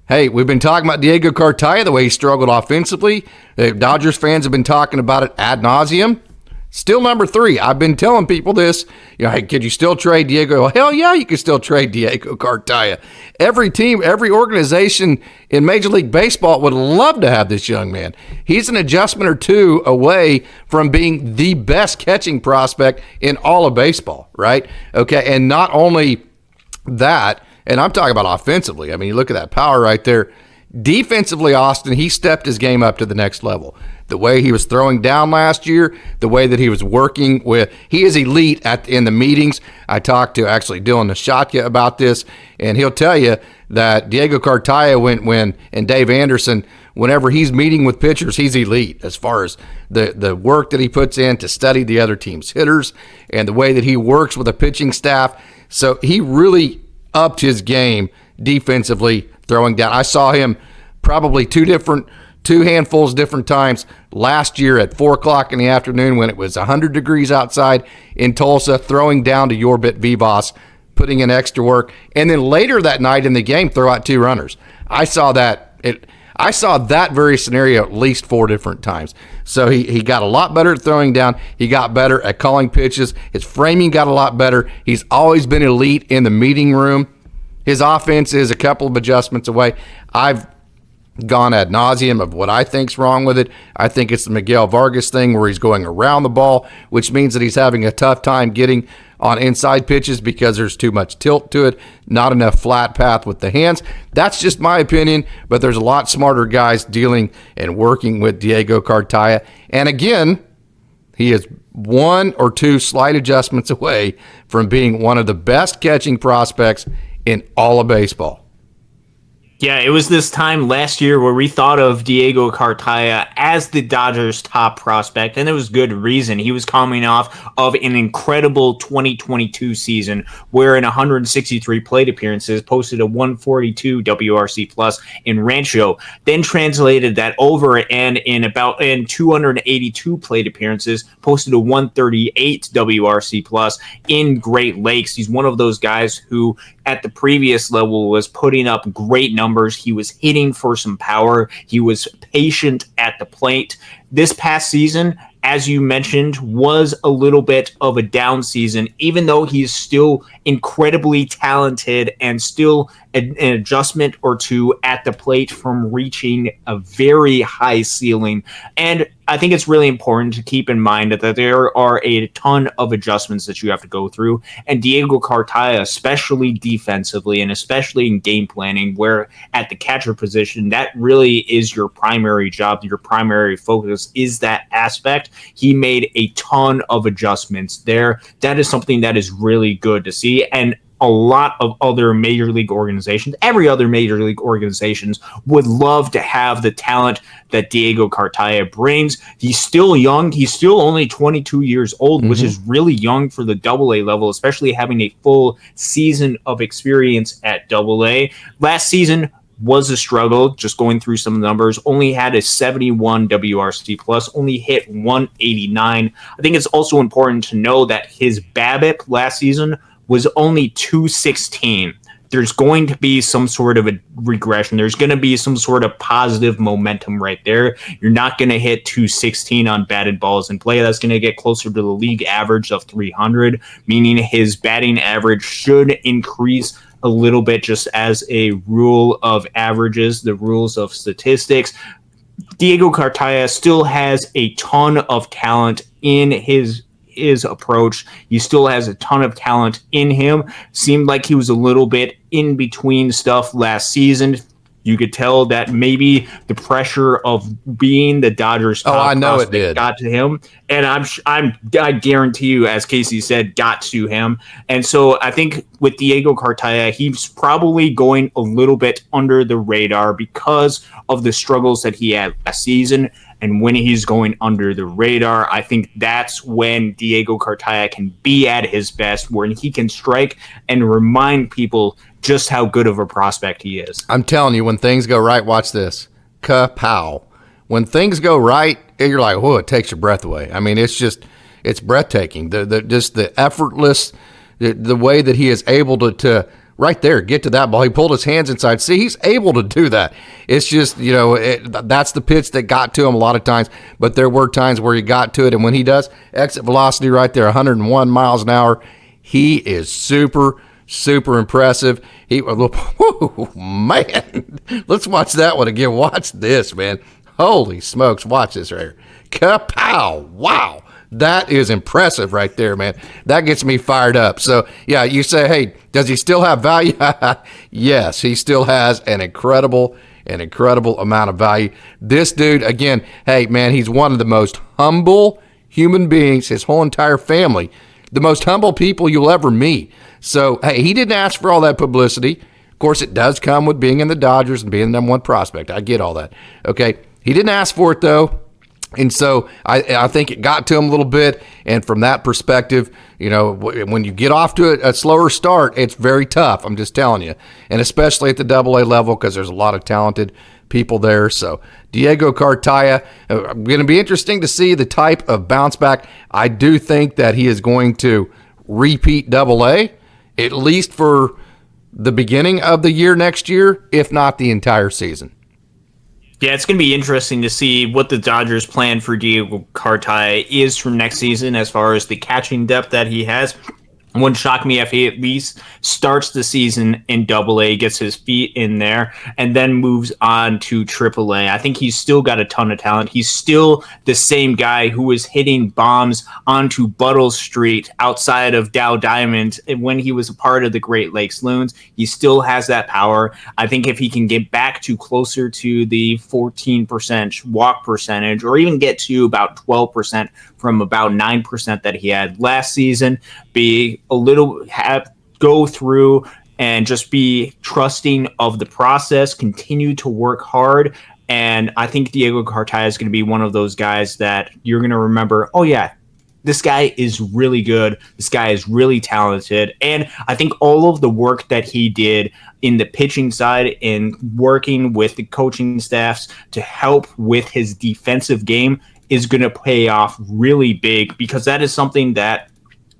Speaker 1: Hey, we've been talking about Diego Cartaya, the way he struggled offensively. The Dodgers fans have been talking about it ad nauseum. Still number 3. I've been telling people this. Hey, could you still trade Diego? Well, hell yeah, you can still trade Diego Cartaya. Every team, every organization in Major League Baseball would love to have this young man. He's an adjustment or two away from being the best catching prospect in all of baseball, right? Okay, and not only that, and I'm talking about offensively. I mean, you look at that power right there. Defensively, Austin, he stepped his game up to the next level. The way he was throwing down last year, the way that he was working with, he is elite in the meetings. I talked to actually Dylan Nishatka about this, and he'll tell you that Diego Cartaya, and Dave Anderson, whenever he's meeting with pitchers, he's elite as far as the work that he puts in to study the other team's hitters and the way that he works with the pitching staff. So he really upped his game defensively throwing down. I saw him probably two handfuls different times last year at 4 o'clock in the afternoon when it was 100 degrees outside in Tulsa, throwing down to Yorbit Vivas, putting in extra work, and then later that night in the game throw out 2 runners. I saw that very scenario at least 4 different times. So he got a lot better at throwing down. He got better at calling pitches. His framing got a lot better. He's always been elite in the meeting room. His offense is a couple of adjustments away. I've gone ad nauseum of what I think's wrong with it. I think it's the Miguel Vargas thing where he's going around the ball, which means that he's having a tough time getting on inside pitches because there's too much tilt to it, not enough flat path with the hands. That's just my opinion, but there's a lot smarter guys dealing and working with Diego Cartaya. And again, he is 1 or 2 slight adjustments away from being one of the best catching prospects in all of baseball.
Speaker 2: Yeah, it was this time last year where we thought of Diego Cartaya as the Dodgers' top prospect, and there was good reason. He was coming off of an incredible 2022 season where in 163 plate appearances posted a 142 WRC plus in Rancho, then translated that over and in 282 plate appearances posted a 138 WRC plus in Great Lakes. He's one of those guys who at the previous level was putting up great numbers. He was hitting for some power. He was patient at the plate. This past season, as you mentioned, was a little bit of a down season, even though he's still incredibly talented and still an adjustment or two at the plate from reaching a very high ceiling. And I think it's really important to keep in mind that there are a ton of adjustments that you have to go through. And Diego Cartaya, especially defensively and especially in game planning, where at the catcher position, that really is your primary job, your primary focus is that aspect. He made a ton of adjustments there. That is something that is really good to see. And a lot of other major league organizations, every other major league organizations would love to have the talent that Diego Cartaya brings. He's still young. He's still only 22 years old, which is really young for the AA level, especially having a full season of experience at AA. Last season was a struggle, just going through some numbers, only had a 71 WRC plus, only hit 189. I think it's also important to know that his BABIP last season was only 216. There's going to be some sort of a regression. There's going to be some sort of positive momentum right there. You're not going to hit 216 on batted balls in play. That's going to get closer to the league average of 300, meaning his batting average should increase a little bit just as a rule of averages, the rules of statistics. Diego Cartaya still has a ton of talent in his approach. He still has a ton of talent in him. Seemed like he was a little bit in between stuff last season. You could tell that maybe the pressure of being the Dodgers top prospect got to him, and I guarantee you, as Casey said, got to him. And so I think with Diego Cartaya, he's probably going a little bit under the radar because of the struggles that he had last season. And when he's going under the radar, I think that's when Diego Cartaya can be at his best, where he can strike and remind people just how good of a prospect he is.
Speaker 1: I'm telling you, when things go right, watch this. Kapow. When things go right, you're like, whoa, it takes your breath away. I mean, it's breathtaking. Just the effortless, the way that he is able to right there, get to that ball. He pulled his hands inside. See, he's able to do that. It's just, that's the pitch that got to him a lot of times, but there were times where he got to it, and when he does, exit velocity right there, 101 miles an hour, he is super, super impressive. Whoa, man, let's watch that one again. Watch this, man. Holy smokes, watch this right here. Kapow, wow. That is impressive right there, man. That gets me fired up. So, yeah, you say, hey, does he still have value? Yes, he still has an incredible amount of value. This dude, again, hey, man, he's one of the most humble human beings, his whole entire family, the most humble people you'll ever meet. So, hey, he didn't ask for all that publicity. Of course, it does come with being in the Dodgers and being the number one prospect. I get all that. Okay, he didn't ask for it, though. And so I think it got to him a little bit. And from that perspective, when you get off to a slower start, it's very tough. I'm just telling you. And especially at the AA level, because there's a lot of talented people there. So Diego Cartaya, going to be interesting to see the type of bounce back. I do think that he is going to repeat AA, at least for the beginning of the year next year, if not the entire season.
Speaker 2: Yeah, it's going to be interesting to see what the Dodgers' plan for Diego Cartaya is from next season as far as the catching depth that he has. Wouldn't shock me if he at least starts the season in AA, gets his feet in there, and then moves on to AAA. I think he's still got a ton of talent. He's still the same guy who was hitting bombs onto Buttle Street outside of Dow Diamond when he was a part of the Great Lakes Loons. He still has that power. I think if he can get back to closer to the 14% walk percentage, or even get to about 12% from about 9% that he had last season, go through and just be trusting of the process, continue to work hard. And I think Diego Cartaya is going to be one of those guys that you're going to remember, oh yeah, this guy is really good. This guy is really talented. And I think all of the work that he did in the pitching side, in working with the coaching staffs to help with his defensive game, is going to pay off really big, because that is something that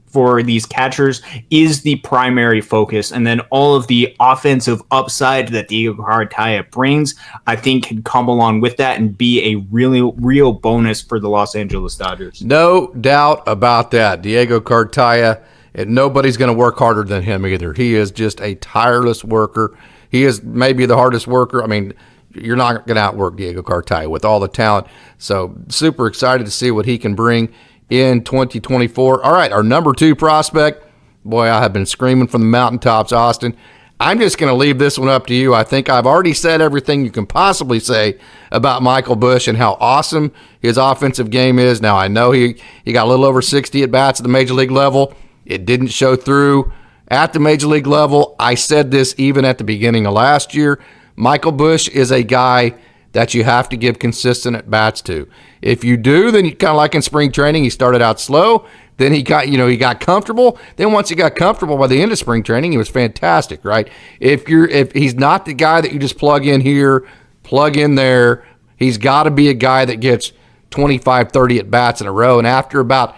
Speaker 2: for these catchers is the primary focus. And then all of the offensive upside that Diego Cartaya brings, I think, can come along with that and be a really real bonus for the Los Angeles Dodgers.
Speaker 1: No doubt about that. Diego Cartaya, and nobody's going to work harder than him either. He is just a tireless worker. He is maybe the hardest worker. I mean, you're not going to outwork Diego Cartaya with all the talent. So super excited to see what he can bring in 2024. All right, our number 2 prospect. Boy, I have been screaming from the mountaintops, Austin. I'm just going to leave this one up to you. I think I've already said everything you can possibly say about Michael Busch and how awesome his offensive game is. Now, I know he got a little over 60 at-bats at the major league level. It didn't show through at the major league level. I said this even at the beginning of last year. Michael Busch is a guy that you have to give consistent at-bats to. If you do, then you kind of like in spring training, he started out slow, then he got comfortable. Then once he got comfortable by the end of spring training, he was fantastic, right? If he's not the guy that you just plug in here, plug in there, he's got to be a guy that gets 25, 30 at-bats in a row. And after about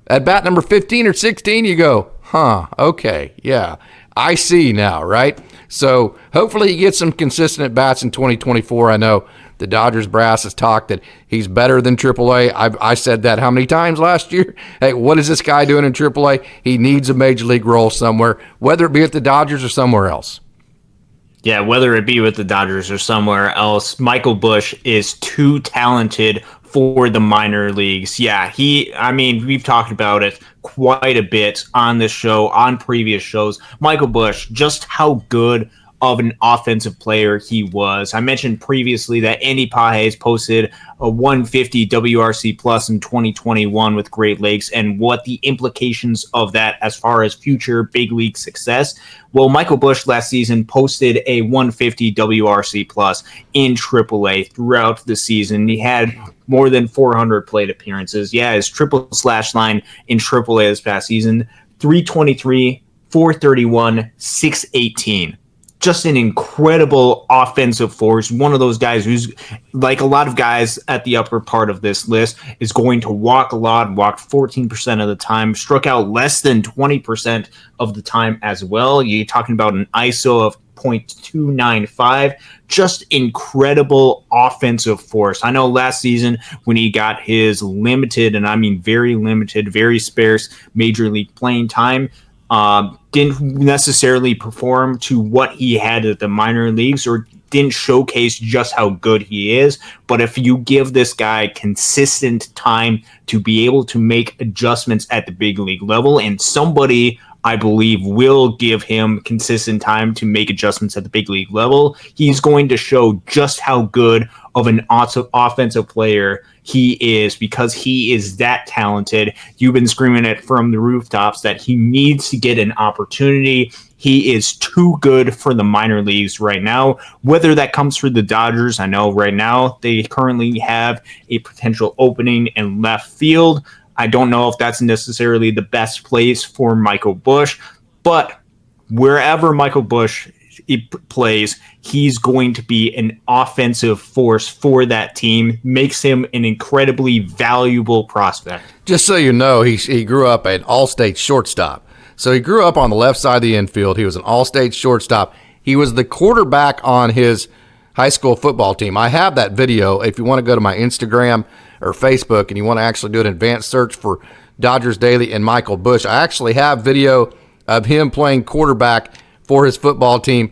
Speaker 1: at-bat number 15 or 16, you go, okay, yeah, I see now, right? So hopefully he gets some consistent at-bats in 2024. I know the Dodgers brass has talked that he's better than AAA. I said that how many times last year? Hey, what is this guy doing in AAA? He needs a major league role somewhere, whether it be at the Dodgers or somewhere else.
Speaker 2: Yeah, whether it be with the Dodgers or somewhere else, Michael Busch is too talented for the minor leagues. Yeah, we've talked about it quite a bit on this show, on previous shows. Michael Busch, just how good of an offensive player he was. I mentioned previously that Andy Pages posted a 150 WRC plus in 2021 with Great Lakes, and what the implications of that as far as future big league success. Well, Michael Busch last season posted a 150 WRC plus in AAA throughout the season. He had more than 400 plate appearances. Yeah, his triple slash line in AAA this past season, 323, 431, 618. just an incredible offensive force. One of those guys who's, like a lot of guys at the upper part of this list, is going to walk a lot, walked 14% of the time, struck out less than 20% of the time as well. You're talking about an ISO of .295, just incredible offensive force. I know last season when he got his limited, and I mean very limited, very sparse major league playing time, didn't necessarily perform to what he had at the minor leagues, or didn't showcase just how good he is. But if you give this guy consistent time to be able to make adjustments at the big league level, and somebody, I believe, will give him consistent time to make adjustments at the big league level, he's going to show just how good of an offensive player he is, because he is that talented. You've been screaming it from the rooftops that he needs to get an opportunity. He is too good for the minor leagues right now. Whether that comes for the Dodgers, I know right now they currently have a potential opening in left field. I don't know if that's necessarily the best place for Michael Busch, but wherever Michael Busch plays, he's going to be an offensive force for that team, makes him an incredibly valuable prospect.
Speaker 1: Just so you know, he grew up an all-state shortstop. So he grew up on the left side of the infield. He was an all-state shortstop. He was the quarterback on his high school football team. I have that video. If you want to go to my Instagram or Facebook and you want to actually do an advanced search for Dodgers Daily and Michael Busch, I actually have video of him playing quarterback for his football team,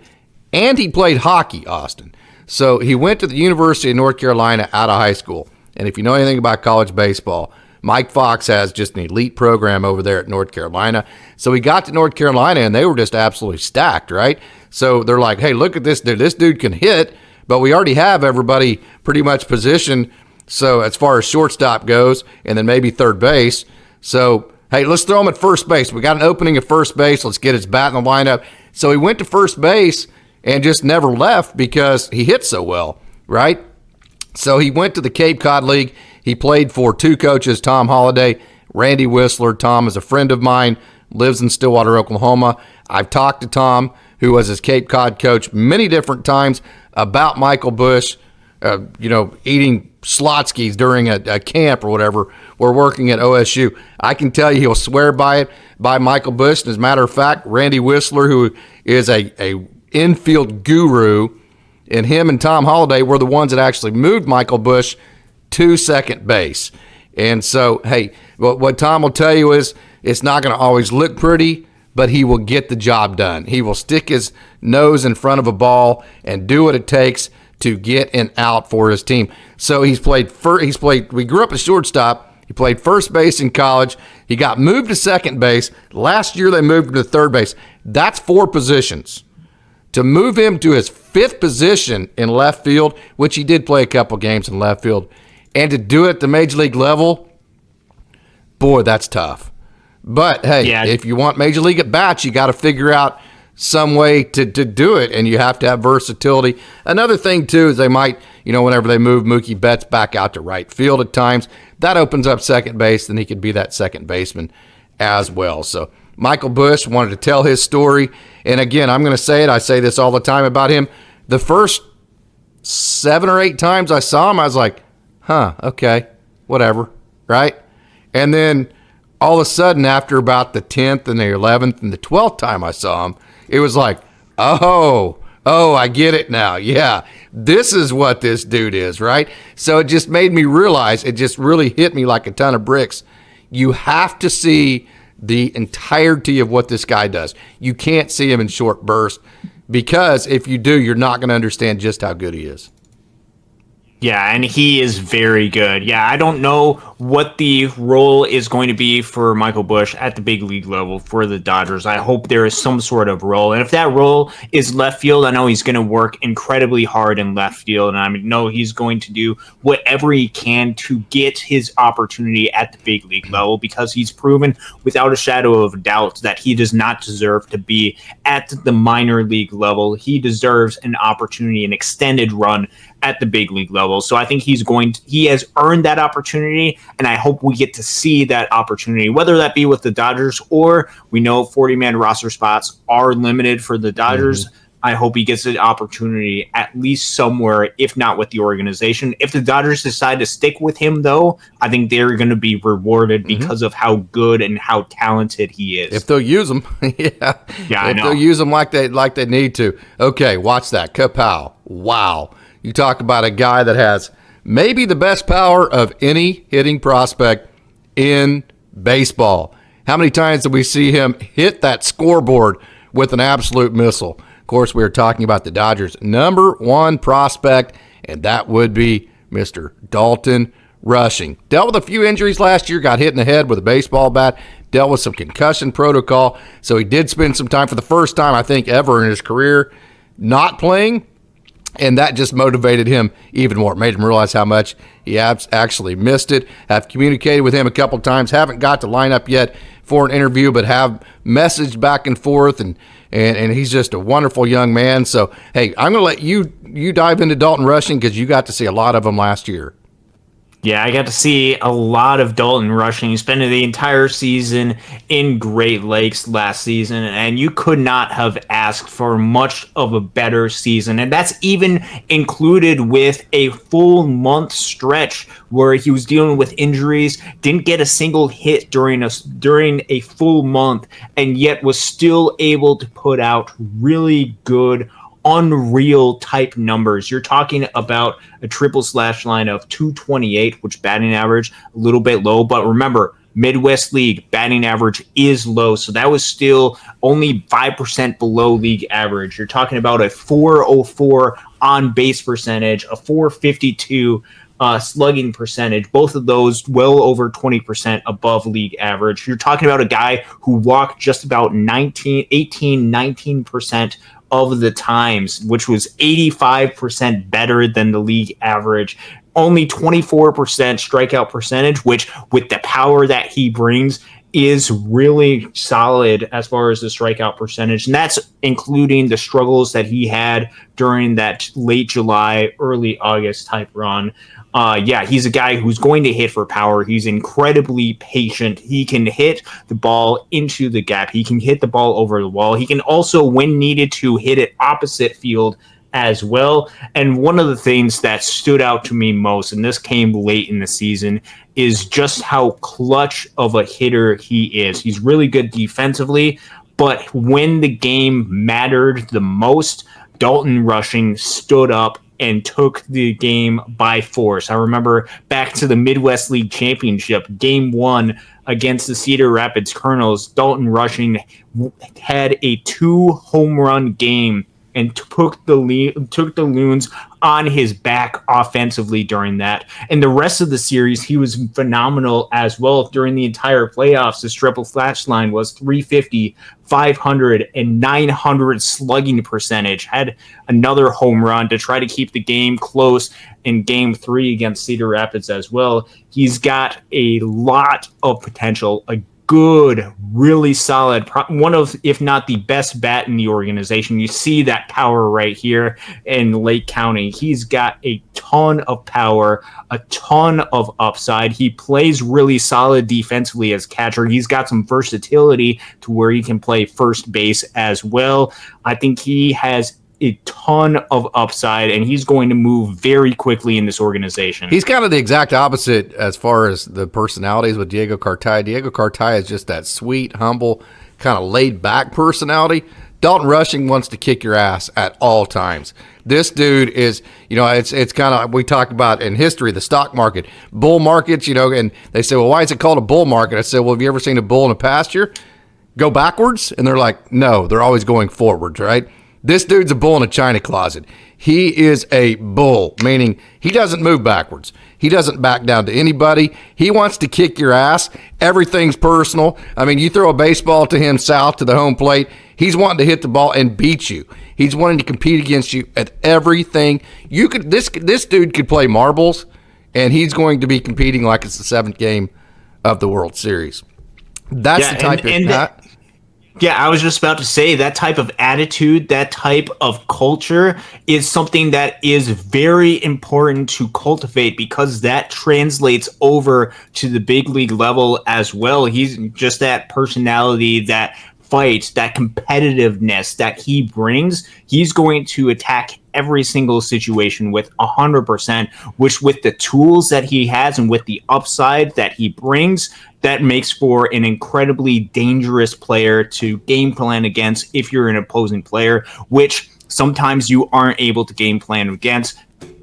Speaker 1: and he played hockey, Austin. So he went to the University of North Carolina out of high school. And if you know anything about college baseball, Mike Fox has just an elite program over there at North Carolina. So he got to North Carolina, and they were just absolutely stacked, right? So they're like, hey, look at this dude. This dude can hit, but we already have everybody pretty much positioned. So as far as shortstop goes, and then maybe third base. So, hey, let's throw him at first base. We got an opening at first base. Let's get his bat in the lineup. So he went to first base and just never left because he hit so well, right? So he went to the Cape Cod League. He played for two coaches, Tom Holliday, Randy Whistler. Tom is a friend of mine, lives in Stillwater, Oklahoma. I've talked to Tom, who was his Cape Cod coach, many different times about Michael Busch, eating Slotskis during a camp or whatever. We're working at OSU. I can tell you he'll swear by it, by Michael Busch. And as a matter of fact, Randy Whistler, who is a infield guru, and him and Tom Holliday were the ones that actually moved Michael Busch to second base. And so, hey, what Tom will tell you is it's not going to always look pretty, but he will get the job done. He will stick his nose in front of a ball and do what it takes to get an out for his team. So we grew up as shortstop. He played first base in college. He got moved to second base. Last year they moved him to third base. That's 4 positions. To move him to his 5th position in left field, which he did play a couple games in left field, and to do it at the major league level, boy, that's tough. But, hey, if you want major league at bats, you got to figure out some way to do it, and you have to have versatility. Another thing, too, is they might, whenever they move Mookie Betts back out to right field at times, that opens up second base, then he could be that second baseman as well. So Michael Busch wanted to tell his story. And again, I'm going to say it. I say this all the time about him. The first 7 or 8 times I saw him, I was like, okay, whatever, right? And then all of a sudden, after about the 10th and the 11th and the 12th time I saw him, it was like, oh, I get it now. Yeah, this is what this dude is, right? So it just made me realize, it just really hit me like a ton of bricks. You have to see the entirety of what this guy does. You can't see him in short bursts, because if you do, you're not going to understand just how good he is.
Speaker 2: Yeah, and he is very good. Yeah, I don't know what the role is going to be for Michael Busch at the big league level for the Dodgers. I hope there is some sort of role. And if that role is left field, I know he's going to work incredibly hard in left field. And I know he's going to do whatever he can to get his opportunity at the big league level, because he's proven without a shadow of a doubt that he does not deserve to be at the minor league level. He deserves an opportunity, an extended run at the big league level. So I think he has earned that opportunity, and I hope we get to see that opportunity, whether that be with the Dodgers, or we know 40-man roster spots are limited for the Dodgers. I hope he gets an opportunity at least somewhere, if not with the organization. If the Dodgers decide to stick with him, though, I think they're going to be rewarded because of how good and how talented he is.
Speaker 1: If they'll use him,
Speaker 2: yeah,
Speaker 1: if they'll use him like they need to. Okay, watch that. Kapow. Wow. You talk about a guy that has maybe the best power of any hitting prospect in baseball. How many times did we see him hit that scoreboard with an absolute missile? Of course, we were talking about the Dodgers' number one prospect, and that would be Mr. Dalton Rushing. Dealt with a few injuries last year, got hit in the head with a baseball bat, dealt with some concussion protocol, so he did spend some time for the first time, I think, ever in his career not playing, and that just motivated him even more. It made him realize how much he actually missed it. Have communicated with him a couple times. Haven't got to line up yet for an interview, but have messaged back and forth, and he's just a wonderful young man. So, hey, I'm going to let you dive into Dalton Rushing because you got to see a lot of him last year.
Speaker 2: Yeah, I got to see a lot of Dalton Rushing. He spent the entire season in Great Lakes last season, and you could not have asked for much of a better season. And that's even included with a full month stretch where he was dealing with injuries, didn't get a single hit during a full month, and yet was still able to put out really good, unreal type numbers. You're talking about a triple slash line of 228, which batting average a little bit low, but remember, Midwest League batting average is low, so that was still only 5% below league average. You're talking about a 404 on base percentage, a 452 slugging percentage, both of those well over 20% above league average. You're talking about a guy who walked just about 19% of the times, which was 85% better than the league average. Only 24% strikeout percentage, which with the power that he brings is really solid as far as the strikeout percentage. And that's including the struggles that he had during that late July, early August type run. He's a guy who's going to hit for power. He's incredibly patient. He can hit the ball into the gap. He can hit the ball over the wall. He can also, when needed to, hit it opposite field as well. And one of the things that stood out to me most, and this came late in the season, is just how clutch of a hitter he is. He's really good defensively, but when the game mattered the most, Dalton Rushing stood up and took the game by force. I remember back to the Midwest League Championship, Game 1 against the Cedar Rapids Colonels, Dalton Rushing had a 2-home run game and took the Loons on his back offensively during that. And the rest of the series, he was phenomenal as well. During the entire playoffs, his triple slash line was 350, 500, and 900 slugging percentage. Had another home run to try to keep the game close in Game 3 against Cedar Rapids as well. He's got a lot of potential, a good, really solid, one of, if not the best bat in the organization. You see that power right here in Lake County. He's got a ton of power, a ton of upside. He plays really solid defensively as catcher. He's got some versatility to where he can play first base as well. I think he has a ton of upside, and he's going to move very quickly in this organization.
Speaker 1: He's kind of the exact opposite as far as the personalities with Diego Cartaya. Diego Cartaya is just that sweet, humble, kind of laid-back personality. Dalton Rushing wants to kick your ass at all times. This dude is, it's kind of, we talk about in history, the stock market, bull markets, and they say, well, why is it called a bull market? I said, well, have you ever seen a bull in a pasture go backwards? And they're like, no, they're always going forwards, right? This dude's a bull in a china closet. He is a bull, meaning he doesn't move backwards. He doesn't back down to anybody. He wants to kick your ass. Everything's personal. I mean, you throw a baseball to him south to the home plate, he's wanting to hit the ball and beat you. He's wanting to compete against you at everything. This dude could play marbles, and he's going to be competing like it's the 7th game of the World Series. That's the type of...
Speaker 2: Yeah, I was just about to say that type of attitude, that type of culture is something that is very important to cultivate because that translates over to the big league level as well. He's just that personality, that fight, that competitiveness that he brings, he's going to attack every single situation with 100%, which with the tools that he has and with the upside that he brings, that makes for an incredibly dangerous player to game plan against if you're an opposing player, which sometimes you aren't able to game plan against.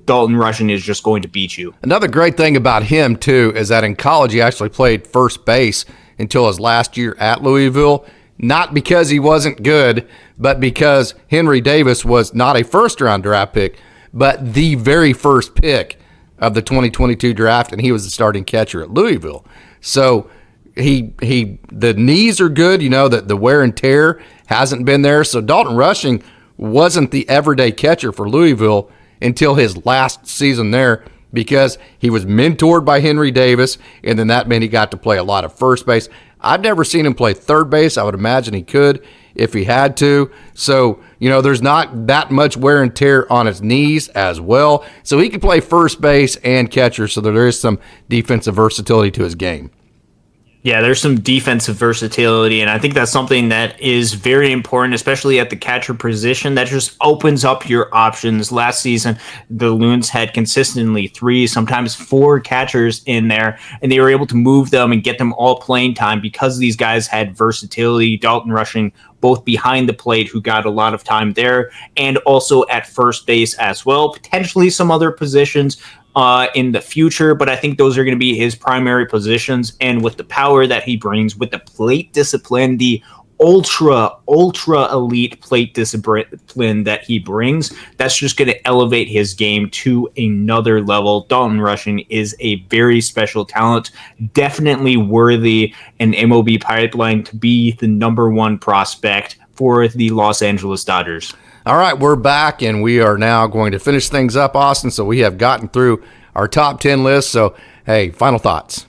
Speaker 2: Dalton Rushing is just going to beat you.
Speaker 1: Another great thing about him, too, is that in college he actually played first base until his last year at Louisville, not because he wasn't good, but because Henry Davis was not a first-round draft pick, but the very first pick of the 2022 draft, and he was the starting catcher at Louisville. So the knees are good, that the wear and tear hasn't been there. So Dalton Rushing wasn't the everyday catcher for Louisville until his last season there, because he was mentored by Henry Davis, and then that meant he got to play a lot of first base. I've never seen him play third base. I would imagine he could if he had to. So, there's not that much wear and tear on his knees as well. So he can play first base and catcher, so there is some defensive versatility to his game.
Speaker 2: Yeah, there's some defensive versatility, and I think that's something that is very important, especially at the catcher position. That just opens up your options. Last season, the Loons had consistently 3, sometimes 4 catchers in there, and they were able to move them and get them all playing time because these guys had versatility. Dalton Rushing both behind the plate, who got a lot of time there, and also at first base as well. Potentially some other positions in the future, but I think those are going to be his primary positions. And with the power that he brings, with the plate discipline, the ultra elite plate discipline that he brings, that's just going to elevate his game to another level. Dalton Rushing is a very special talent, definitely worthy an MLB Pipeline to be the number 1 prospect for the Los Angeles Dodgers.
Speaker 1: All right, we're back, and we are now going to finish things up, Austin. So we have gotten through our top 10 list. So, hey, final thoughts.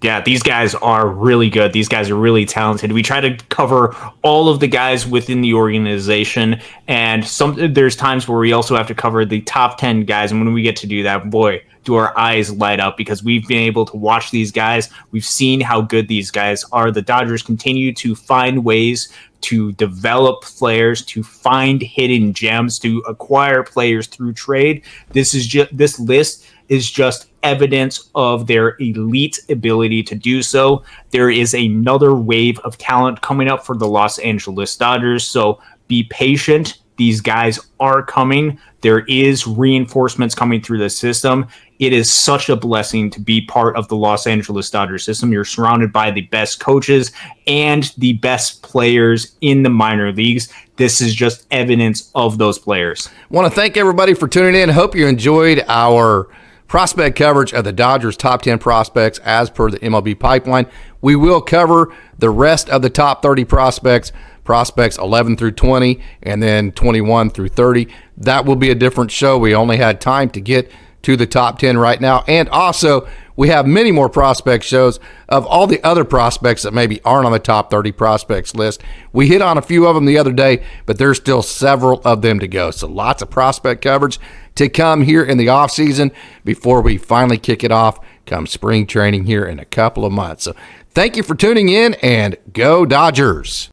Speaker 2: Yeah, these guys are really good. These guys are really talented. We try to cover all of the guys within the organization, and there's times where we also have to cover the top 10 guys. And when we get to do that, boy, do our eyes light up, because we've been able to watch these guys. We've seen how good these guys are. The Dodgers continue to find ways to develop players, to find hidden gems, to acquire players through trade. This list is just evidence of their elite ability to do so. There is another wave of talent coming up for the Los Angeles Dodgers, so be patient. These guys are coming. There is reinforcements coming through the system. It is such a blessing to be part of the Los Angeles Dodgers system. You're surrounded by the best coaches and the best players in the minor leagues. This is just evidence of those players.
Speaker 1: I want to thank everybody for tuning in. Hope you enjoyed our prospect coverage of the Dodgers' top 10 prospects as per the MLB Pipeline. We will cover the rest of the top 30 prospects 11 through 20, and then 21 through 30. That will be a different show. We only had time to get to the top 10 right now. And also, we have many more prospect shows of all the other prospects that maybe aren't on the top 30 prospects list. We hit on a few of them the other day, but there's still several of them to go. So lots of prospect coverage to come here in the offseason before we finally kick it off come spring training here in a couple of months. So thank you for tuning in, and go Dodgers.